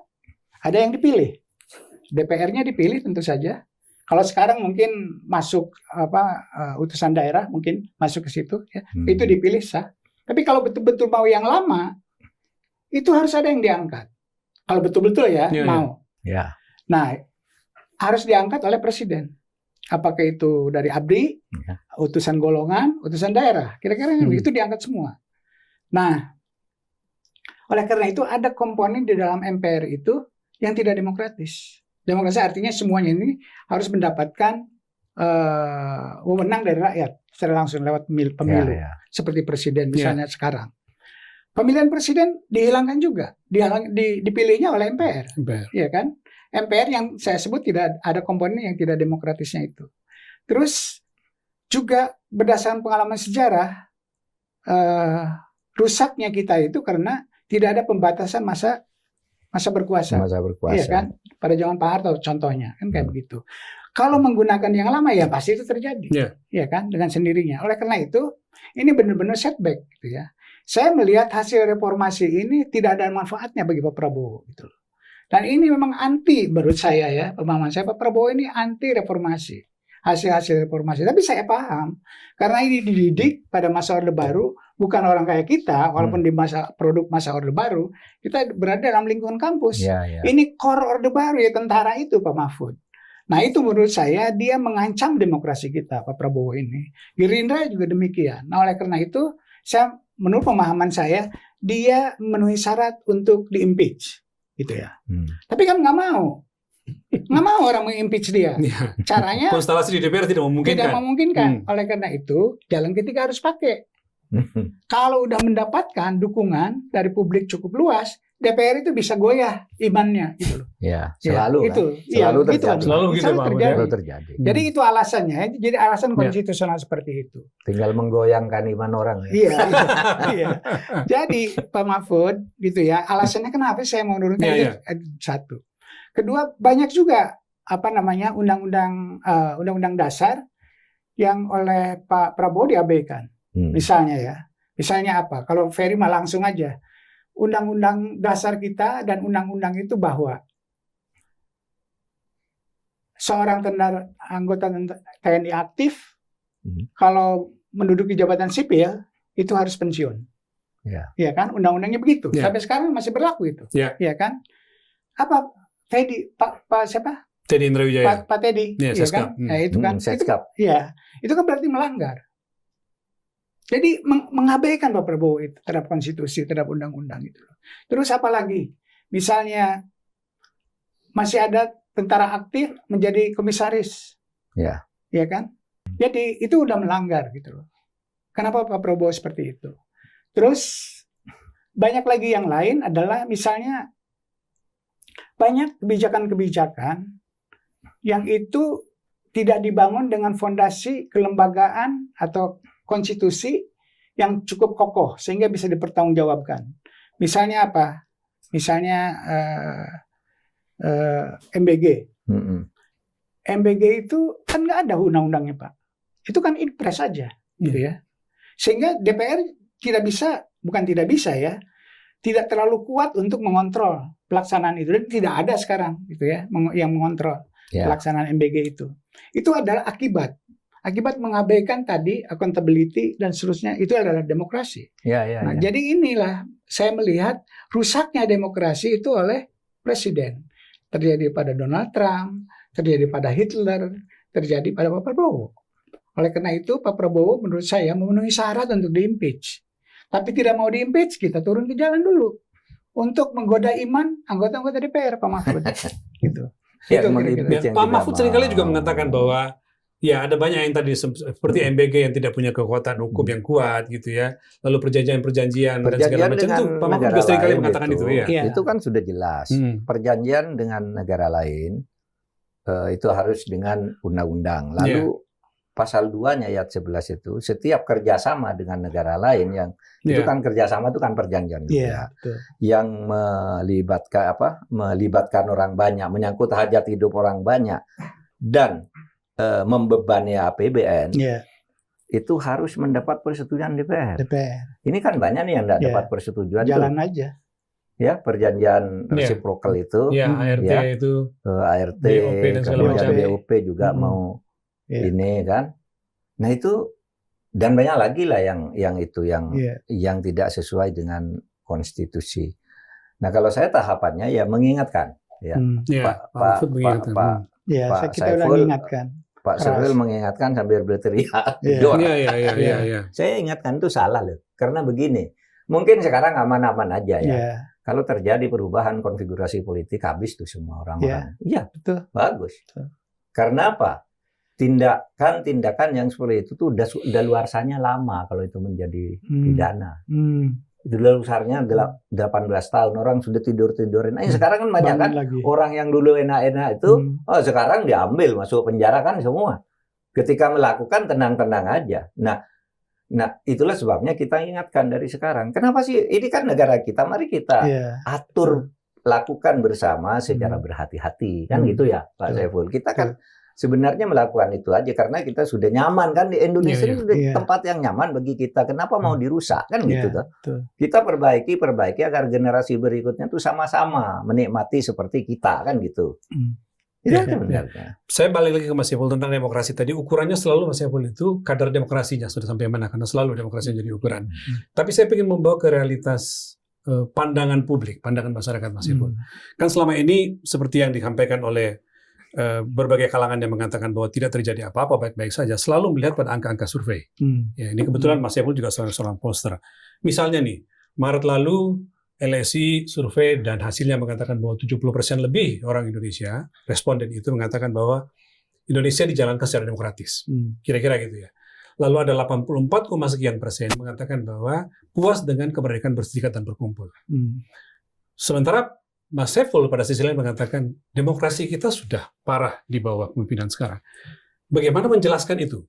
ada yang dipilih. DPR-nya dipilih tentu saja. Kalau sekarang mungkin masuk utusan daerah mungkin masuk ke situ ya. Itu dipilih sah. Tapi kalau betul-betul mau yang lama itu harus ada yang diangkat. Kalau betul-betul ya mau. Ya. Nah, harus diangkat oleh presiden. Apakah itu dari ABRI, utusan golongan, utusan daerah. Kira-kira itu diangkat semua. Nah, oleh karena itu ada komponen di dalam MPR itu yang tidak demokratis. Demokrasi artinya semuanya ini harus mendapatkan wewenang dari rakyat secara langsung lewat pemilu. Seperti presiden misalnya sekarang. Pemilihan presiden dihilangkan juga. Dipilihnya oleh MPR. Iya kan? MPR yang saya sebut tidak ada komponen yang tidak demokratisnya itu. Terus juga berdasarkan pengalaman sejarah, rusaknya kita itu karena tidak ada pembatasan masa berkuasa. Iya kan? Pada zaman Pak Harto contohnya kan kayak begitu. Kalau menggunakan yang lama ya pasti itu terjadi. Iya kan? Dengan sendirinya. Oleh karena itu ini benar-benar setback gitu ya. Saya melihat hasil reformasi ini tidak ada manfaatnya bagi Pak Prabowo gitu. Dan ini memang anti menurut saya ya, pemahaman saya Pak Prabowo ini anti reformasi. Hasil-hasil reformasi. Tapi saya paham karena ini dididik pada masa Orde Baru, bukan orang kayak kita, walaupun di produk masa Orde Baru, kita berada dalam lingkungan kampus. Ini core Orde Baru ya, tentara itu Pak Mahfud. Nah itu menurut saya dia mengancam demokrasi kita Pak Prabowo ini. Gerindra juga demikian. Nah oleh karena itu menurut pemahaman saya dia memenuhi syarat untuk di-impeach gitu ya. Tapi kan nggak mau orang mengimpeach dia. Caranya konstelasi di DPR tidak memungkinkan. Oleh karena itu jalan ketiga harus pakai. Kalau udah mendapatkan dukungan dari publik cukup luas, DPR itu bisa goyah imannya gitu loh. Selalu terjadi. Jadi itu alasannya. Jadi alasan konstitusional seperti itu. Tinggal menggoyangkan iman orang. Iya. Jadi Pak Mahfud gitu ya. Alasannya kenapa saya mau nurunkan itu satu. Kedua, banyak juga undang-undang dasar yang oleh Pak Prabowo diabaikan. Misalnya apa? Kalau Ferry mah langsung aja. Undang-undang dasar kita dan undang-undang itu bahwa seorang anggota TNI aktif kalau menduduki jabatan sipil itu harus pensiun. Iya kan? Undang-undangnya begitu. Sampai sekarang masih berlaku itu. Iya kan? Apa Teddy Pak siapa? Teddy Indrawijaya. Pak Teddy. Iya kan? Nah, itu kan. Itu kan berarti melanggar. Jadi mengabaikan Pak Prabowo itu terhadap konstitusi, terhadap undang-undang itu. Terus apa lagi? Misalnya masih ada tentara aktif menjadi komisaris. Iya kan? Jadi itu udah melanggar gitu loh. Kenapa Pak Prabowo seperti itu? Terus banyak lagi yang lain adalah misalnya banyak kebijakan-kebijakan yang itu tidak dibangun dengan fondasi kelembagaan atau konstitusi yang cukup kokoh sehingga bisa dipertanggungjawabkan. Misalnya apa? Misalnya MBG. MBG itu kan nggak ada undang-undangnya Pak. Itu kan impres saja, gitu ya. Sehingga DPR tidak terlalu kuat untuk mengontrol pelaksanaan itu. Dan tidak ada sekarang, gitu ya, yang mengontrol pelaksanaan MBG itu. Itu adalah akibat mengabaikan tadi accountability dan seterusnya, itu adalah demokrasi. Jadi inilah saya melihat rusaknya demokrasi itu oleh presiden. Terjadi pada Donald Trump, terjadi pada Hitler, terjadi pada Pak Prabowo. Oleh karena itu Pak Prabowo menurut saya memenuhi syarat untuk di-impeach. Tapi tidak mau di-impeach, kita turun ke jalan dulu untuk menggoda iman anggota-anggota DPR Pak Mahfud. Gitu. Pak Mahfud seringkali juga mengatakan bahwa ada banyak yang tadi seperti MBG yang tidak punya kekuatan hukum yang kuat gitu ya. Lalu perjanjian dan segala macam itu Pak Mahfud juga seringkali mengatakan itu ya. Itu kan sudah jelas. Perjanjian dengan negara lain itu harus dengan undang-undang. Lalu pasal 2-nya ayat 11 itu setiap kerjasama dengan negara lain yang itu kan kerjasama itu kan perjanjian juga yang melibatkan orang banyak, menyangkut hajat hidup orang banyak dan membebani APBN, itu harus mendapat persetujuan DPR. Ini kan banyak nih yang tidak dapat persetujuan. Jalan aja. ya perjanjian reciprocal itu, ART ya, itu, ART, BOP dan segala kemudian macam. BOP juga mau ini kan. Nah itu dan banyak lagi lah yang tidak sesuai dengan konstitusi. Nah kalau saya tahapannya ya mengingatkan, ya Pak Saiful mengingatkan sambil berteriak. Saya ingatkan itu salah loh, karena begini, mungkin sekarang aman-aman aja ya. Kalau terjadi perubahan konfigurasi politik habis tuh semua orang-orang. Iya, betul. Bagus. Betul. Karena apa? Tindakan yang seperti itu tuh udah luarsanya lama kalau itu menjadi pidana. Itu luarsanya 18 tahun, orang sudah tidur-tidurin. Sekarang kan banyak kan orang yang dulu enak-enak itu, sekarang diambil masuk penjara kan semua. Ketika melakukan tenang-tenang aja. Nah, itulah sebabnya kita ingatkan dari sekarang. Kenapa sih? Ini kan negara kita, mari kita atur, lakukan bersama secara berhati-hati. Kan gitu ya, Pak Saiful. Kita kan sebenarnya melakukan itu aja karena kita sudah nyaman kan di Indonesia ini sudah tempat yang nyaman bagi kita. Kenapa mau dirusak kan gitu tuh? Kita perbaiki agar generasi berikutnya tuh sama-sama menikmati seperti kita kan gitu. Itu sebenarnya. Saya balik lagi ke Mas Saiful tentang demokrasi tadi. Ukurannya selalu Mas Saiful itu kadar demokrasinya sudah sampai mana, karena selalu demokrasi jadi ukuran. Tapi saya ingin membawa ke realitas pandangan publik, pandangan masyarakat Mas Saiful. Kan selama ini seperti yang disampaikan oleh berbagai kalangan yang mengatakan bahwa tidak terjadi apa-apa, baik-baik saja, selalu melihat pada angka-angka survei. Ya, ini kebetulan Mas Saiful juga seorang pollster. Misalnya nih, Maret lalu LSI survei dan hasilnya mengatakan bahwa 70% lebih orang Indonesia, responden itu mengatakan bahwa Indonesia dijalankan secara demokratis. Kira-kira gitu ya. Lalu ada 84,sekian% mengatakan bahwa puas dengan kemerdekaan berserikat dan berkumpul. Sementara Mas Saiful pada sisi lain mengatakan demokrasi kita sudah parah di bawah kepemimpinan sekarang. Bagaimana menjelaskan itu?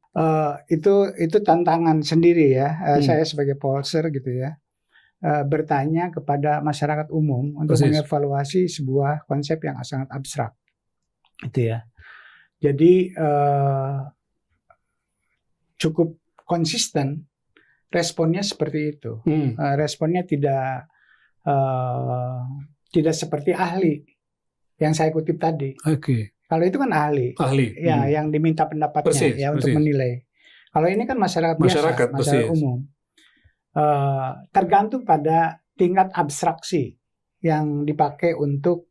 Itu tantangan sendiri ya. Saya sebagai pollster gitu ya, bertanya kepada masyarakat umum untuk mengevaluasi sebuah konsep yang sangat abstrak, gitu ya. Jadi cukup konsisten responnya seperti itu. Responnya tidak seperti ahli yang saya kutip tadi. Kalau itu kan ahli. Ya, yang diminta pendapatnya untuk menilai. Kalau ini kan masyarakat biasa, masyarakat umum. Tergantung pada tingkat abstraksi yang dipakai untuk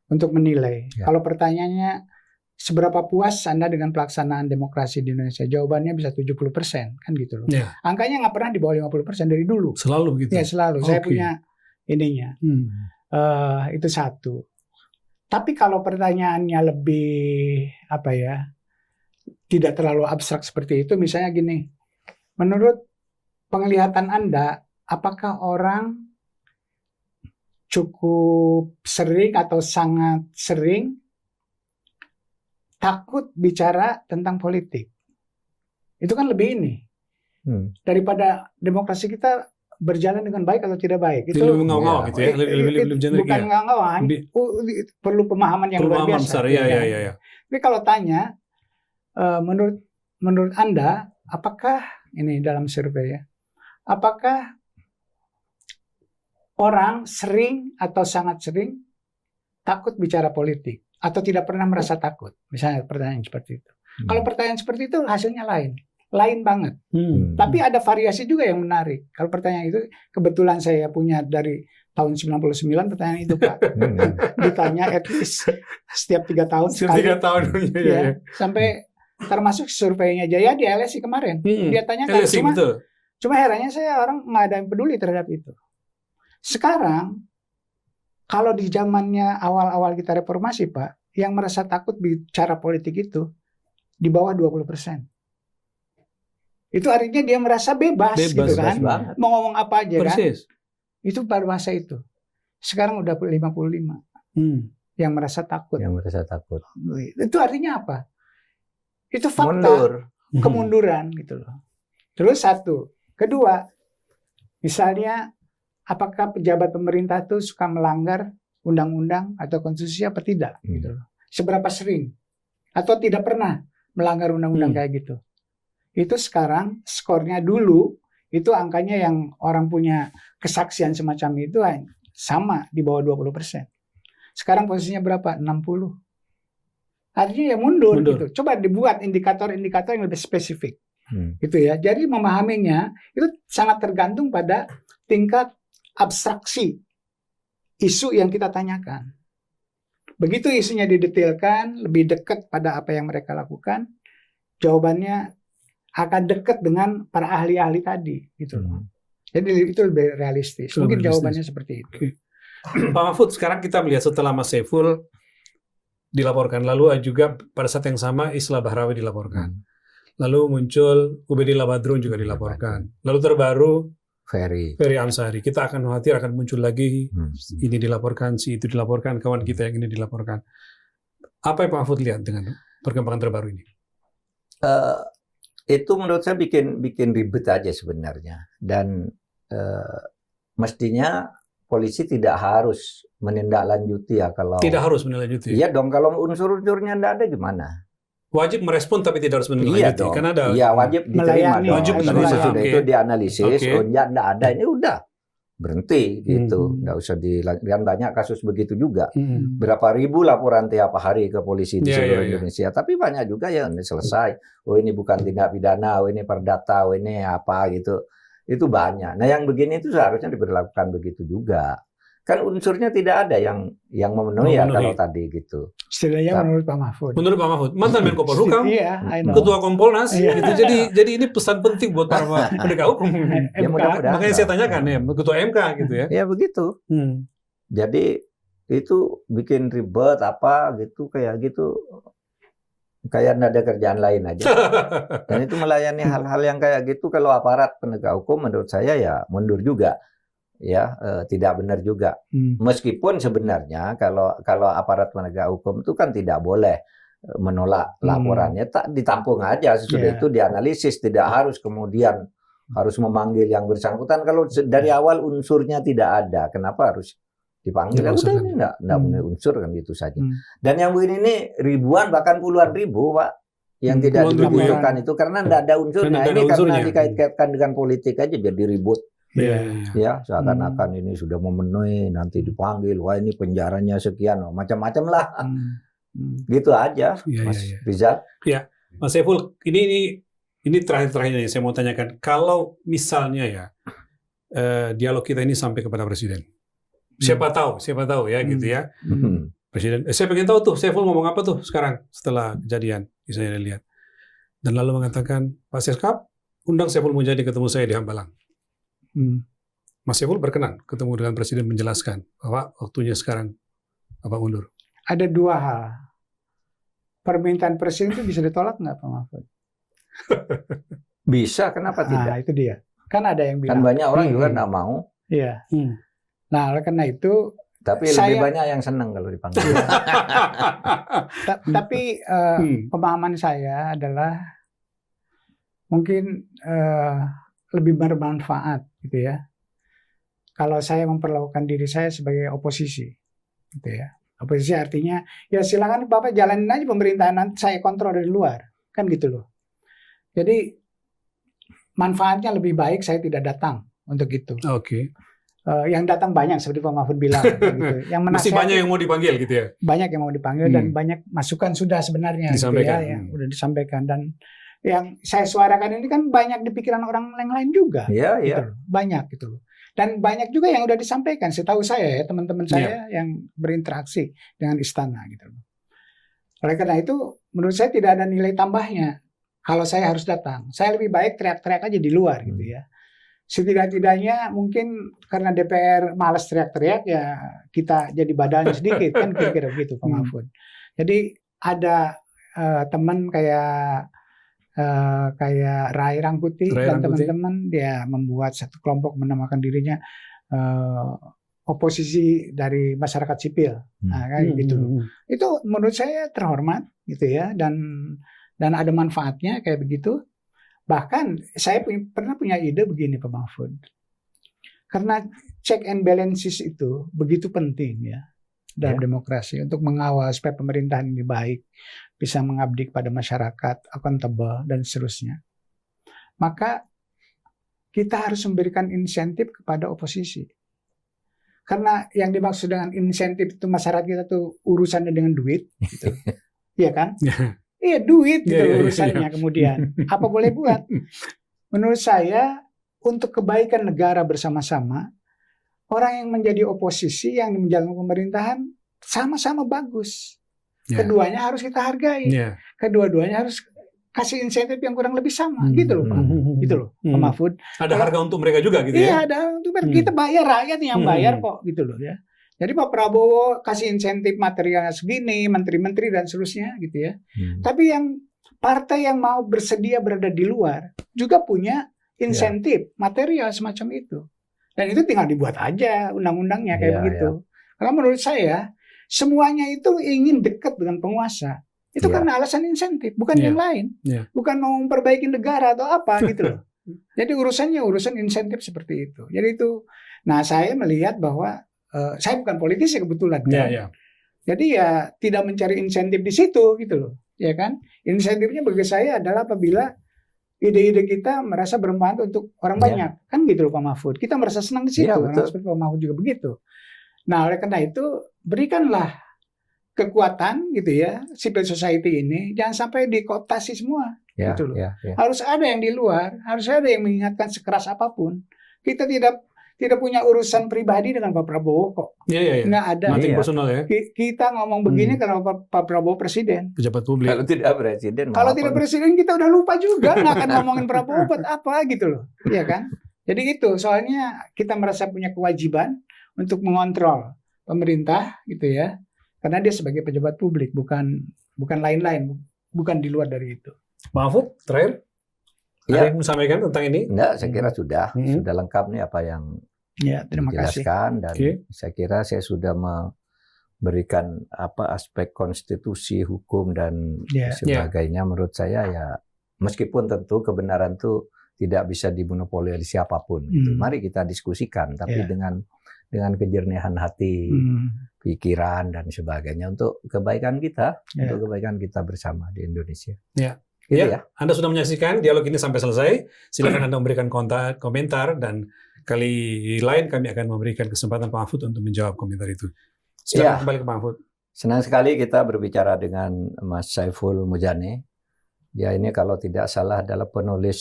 menilai. Kalau pertanyaannya seberapa puas Anda dengan pelaksanaan demokrasi di Indonesia? Jawabannya bisa 70%, kan gitu loh. Angkanya nggak pernah di bawah 50% dari dulu. Selalu begitu. Ya, selalu. Saya punya ininya. Itu satu. Tapi kalau pertanyaannya lebih tidak terlalu abstrak seperti itu, misalnya gini, menurut penglihatan Anda, apakah orang cukup sering atau sangat sering takut bicara tentang politik? Itu kan lebih ini daripada demokrasi kita berjalan dengan baik atau tidak baik. Itu lebih ngawang gitu ya, lebih generik. Bukan ngawang, perlu pemahaman yang luar biasa. Tapi kalau tanya, menurut Anda, apakah ini dalam survei ya, apakah orang sering atau sangat sering takut bicara politik atau tidak pernah merasa takut? Misalnya pertanyaan seperti itu. Kalau pertanyaan seperti itu hasilnya lain banget. Tapi ada variasi juga yang menarik. Kalau pertanyaan itu kebetulan saya punya dari tahun 99 pertanyaan itu, Pak. Ditanya at least setiap 3 tahun sekali. 3 tahun. Ya, sampai termasuk surveinya Jaya di LSI kemarin. Dia tanyakan. Cuma herannya saya orang nggak ada yang peduli terhadap itu. Sekarang kalau di zamannya awal-awal kita reformasi, Pak, yang merasa takut bicara politik itu di bawah 20%. Itu artinya dia merasa bebas gitu kan. Mau ngomong apa aja kan. Itu pada masa itu. Sekarang udah 55. Yang merasa takut. Itu artinya apa? Itu fakta. Kemunduran gitu loh. Terus satu. Kedua, misalnya apakah pejabat pemerintah itu suka melanggar undang-undang atau konstitusi apa tidak gitu loh. Seberapa sering atau tidak pernah melanggar undang-undang kayak gitu. Itu sekarang skornya dulu itu angkanya yang orang punya kesaksian semacam itu sama di bawah 20%. Sekarang posisinya berapa? 60. Artinya ya mundur. Gitu. Coba dibuat indikator-indikator yang lebih spesifik. Gitu ya. Jadi memahaminya itu sangat tergantung pada tingkat abstraksi isu yang kita tanyakan. Begitu isunya didetailkan, lebih dekat pada apa yang mereka lakukan, jawabannya akan dekat dengan para ahli-ahli tadi, gitu loh. Jadi itu lebih realistis. Mungkin jawabannya seperti itu. Pak Mahfud, sekarang kita melihat setelah Mas Saiful dilaporkan, lalu juga pada saat yang sama Islah Bahrawi dilaporkan. Lalu muncul Ubedillah Badrun juga dilaporkan. Lalu terbaru Ferry Amsari. Kita akan khawatir akan muncul lagi ini dilaporkan, si itu dilaporkan, kawan kita yang ini dilaporkan. Apa yang Pak Mahfud lihat dengan perkembangan terbaru ini? Itu menurut saya bikin ribet aja sebenarnya. Dan mestinya polisi tidak harus menindaklanjuti ya kalau tidak harus menindaklanjuti. Iya dong, kalau unsur-unsurnya tidak ada gimana? Wajib merespon tapi tidak harus menindaklanjuti. Iya kan ada. Iya, wajib diterima dong. Wajib Tapi sesudah itu dianalisis, oh ya tidak ada, ini udah berhenti gitu. Nggak usah dilanjutkan. Banyak kasus begitu juga. Berapa ribu laporan tiap hari ke polisi di seluruh Indonesia. Tapi banyak juga yang selesai. Oh ini bukan tindak pidana, oh ini perdata, oh ini apa gitu. Itu banyak. Nah yang begini itu seharusnya diberlakukan begitu juga. Kan unsurnya tidak ada yang memenuhi ya kalau tadi gitu. Istilahnya menurut Pak Mahfud. Menurut Pak Mahfud, mantan Menko Polhukam, Ketua Kompolnas, gitu. Jadi ini pesan penting buat para penegak hukum. Ya, makanya saya tanyakan ya, Ketua MK gitu ya. Ya begitu. Jadi itu bikin ribet apa gitu kayak gitu. Kayak nggak ada kerjaan lain aja. Dan itu melayani hal-hal yang kayak gitu kalau aparat penegak hukum menurut saya ya mundur juga. Ya, tidak benar juga. Meskipun sebenarnya kalau aparat penegak hukum itu kan tidak boleh menolak laporannya, tak ditampung aja sesudah itu dianalisis, tidak harus kemudian harus memanggil yang bersangkutan kalau dari awal unsurnya tidak ada. Kenapa harus dipanggil? Udah ini enggak punya unsur kan gitu saja. Dan yang begini ini ribuan bahkan puluhan ribu, Pak, yang tidak ditunjukkan itu karena enggak ada unsurnya. Ini karena dikait-kaitkan dengan politik aja jadi ribut. Ya, seakan-akan ini sudah memenuhi, nanti dipanggil, wah ini penjaranya sekian, macam-macam lah. Gitu aja, Mas Rizal. Ya, Mas Saiful, ini terakhir-terakhir nih saya mau tanyakan, kalau misalnya ya dialog kita ini sampai kepada Presiden, siapa tahu ya gitu ya. Presiden, saya pengen tahu tuh Saiful ngomong apa tuh sekarang setelah kejadian, saya lihat, dan lalu mengatakan Pak Seskap, undang Saiful Munjadi ketemu saya di Hambalang. Mas Saiful berkenan ketemu dengan Presiden menjelaskan bahwa waktunya sekarang Bapak mundur. Ada dua hal. Permintaan Presiden itu bisa ditolak nggak Pak Mahfud? Bisa, kenapa tidak? Itu dia. Kan ada yang bilang. Kan banyak orang juga nggak mau. Iya. Nah, oleh karena itu. Tapi lebih banyak yang senang kalau dipanggil. Tapi pemahaman saya adalah mungkin lebih bermanfaat gitu ya. Kalau saya memperlakukan diri saya sebagai oposisi, gitu ya. Oposisi artinya ya silakan Bapak jalanin aja pemerintahan, nanti saya kontrol dari luar, kan gitu loh. Jadi manfaatnya lebih baik saya tidak datang untuk itu. Oke. Yang datang banyak seperti Pak Mahfud bilang. Gitu. Yang masih banyak yang mau dipanggil gitu ya. Banyak yang mau dipanggil dan banyak masukan sudah sebenarnya disampaikan. Gitu ya, yang udah disampaikan dan yang saya suarakan ini kan banyak di pikiran orang yang lain juga. Iya, gitu loh. Banyak gitu loh. Dan banyak juga yang udah disampaikan. Setahu saya ya, teman-teman saya yang berinteraksi dengan istana gitu loh. Oleh karena itu, menurut saya tidak ada nilai tambahnya kalau saya harus datang. Saya lebih baik teriak-teriak aja di luar gitu ya. Setidak-tidaknya mungkin karena DPR malas teriak-teriak ya kita jadi badalnya sedikit kan kira-kira begitu Pak Mahfud. Jadi ada teman kayak Rai Rangkuti dan teman-teman dia membuat satu kelompok menamakan dirinya oposisi dari masyarakat sipil, kayak gitu. Itu menurut saya terhormat gitu ya dan ada manfaatnya kayak begitu. Bahkan saya pernah punya ide begini Pak Mahfud, karena check and balances itu begitu penting ya dalam demokrasi untuk mengawal supaya pemerintahan ini baik, bisa mengabdi kepada masyarakat, accountable, dan seterusnya. Maka kita harus memberikan insentif kepada oposisi. Karena yang dimaksud dengan insentif itu masyarakat kita tuh urusannya dengan duit, gitu. Iya kan? Iya duit gitu urusannya kemudian. Apa boleh buat? Menurut saya untuk kebaikan negara bersama-sama, orang yang menjadi oposisi, yang menjalankan pemerintahan sama-sama bagus. Keduanya harus kita hargai. Kedua-duanya harus kasih insentif yang kurang lebih sama, gitu loh Pak. Gitu loh, Pak Mahfud. Ada harga untuk mereka juga gitu ya? Iya, ada untuk kita bayar, rakyat yang bayar kok, gitu loh ya. Jadi Pak Prabowo kasih insentif materialnya segini, menteri-menteri dan seterusnya gitu ya. Tapi yang partai yang mau bersedia berada di luar juga punya insentif material semacam itu. Dan itu tinggal dibuat aja undang-undangnya kayak begitu. Karena menurut saya semuanya itu ingin dekat dengan penguasa. Itu karena alasan insentif, bukan yang lain. Bukan mau memperbaiki negara atau apa gitu loh. Jadi urusan insentif seperti itu. Jadi itu, nah saya melihat bahwa saya bukan politisi kebetulan kan. Jadi ya tidak mencari insentif di situ gitu loh. Ya kan? Insentifnya bagi saya adalah apabila ide-ide kita merasa bermanfaat untuk orang banyak. Kan gitu loh Pak Mahfud. Kita merasa senang di situ. Seperti Pak Mahfud juga begitu. Nah oleh karena itu berikanlah kekuatan gitu ya civil society ini, jangan sampai dikooptasi semua gitu loh. Harus ada yang di luar, harus ada yang mengingatkan sekeras apapun. Kita tidak punya urusan pribadi dengan Pak Prabowo kok. Nggak ada. Personal ya. Kita ngomong begini karena Pak Prabowo presiden. Pejabat publik. Kalau tidak presiden kita udah lupa juga, nggak akan ngomongin Prabowo buat apa gitu loh. Iya kan? Jadi itu soalnya kita merasa punya kewajiban untuk mengontrol pemerintah gitu ya. Karena dia sebagai pejabat publik, bukan lain-lain, bukan di luar dari itu. Mahfud, terakhir, ada yang sampaikan tentang ini? Enggak, saya kira sudah lengkap nih apa yang dijelaskan, dan saya kira saya sudah memberikan aspek konstitusi, hukum dan sebagainya. Menurut saya ya, meskipun tentu kebenaran itu tidak bisa dimonopoli oleh siapapun. Gitu. Mari kita diskusikan, tapi dengan kejernihan hati, pikiran dan sebagainya untuk kebaikan kita, untuk kebaikan kita bersama di Indonesia. Gitu ya. Anda sudah menyaksikan dialog ini sampai selesai. Silakan Anda memberikan komentar, dan kali lain kami akan memberikan kesempatan Pak Mahfud untuk menjawab komentar itu. Silakan kembali ke Pak Mahfud. Senang sekali kita berbicara dengan Mas Saiful Mujani. Dia ini kalau tidak salah adalah penulis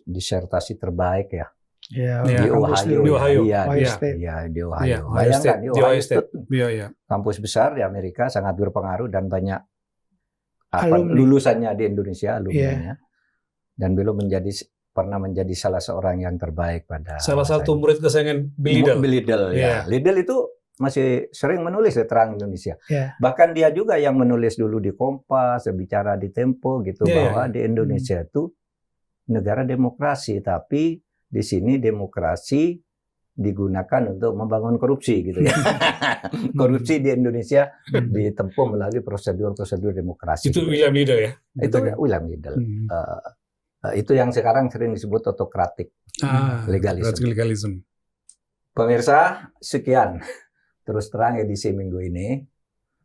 disertasi terbaik ya. Di Ohio. Di Ohio. Bayangkan di Ohio State. Kampus besar di Amerika, sangat berpengaruh dan banyak lulusannya di Indonesia, alumninya. Dan beliau pernah menjadi salah seorang yang terbaik pada salah satu murid kesayangan Bill Liddell. Liddell itu masih sering menulis tentang Indonesia. Bahkan dia juga yang menulis dulu di Kompas, bicara di Tempo gitu, bahwa di Indonesia itu negara demokrasi, tapi di sini demokrasi digunakan untuk membangun korupsi gitu ya. Korupsi di Indonesia ditempuh melalui prosedur-prosedur demokrasi. Itu William Liddell ya? Itu William Liddell. Itu yang sekarang sering disebut autokratik legalisme. Pemirsa, sekian terus terang edisi minggu ini.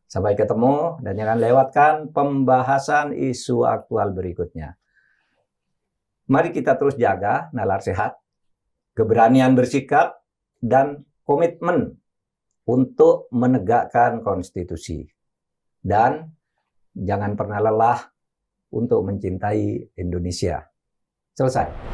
Sampai ketemu, dan jangan lewatkan pembahasan isu aktual berikutnya. Mari kita terus jaga nalar sehat, keberanian bersikap, dan komitmen untuk menegakkan konstitusi. Dan jangan pernah lelah untuk mencintai Indonesia. Selesai.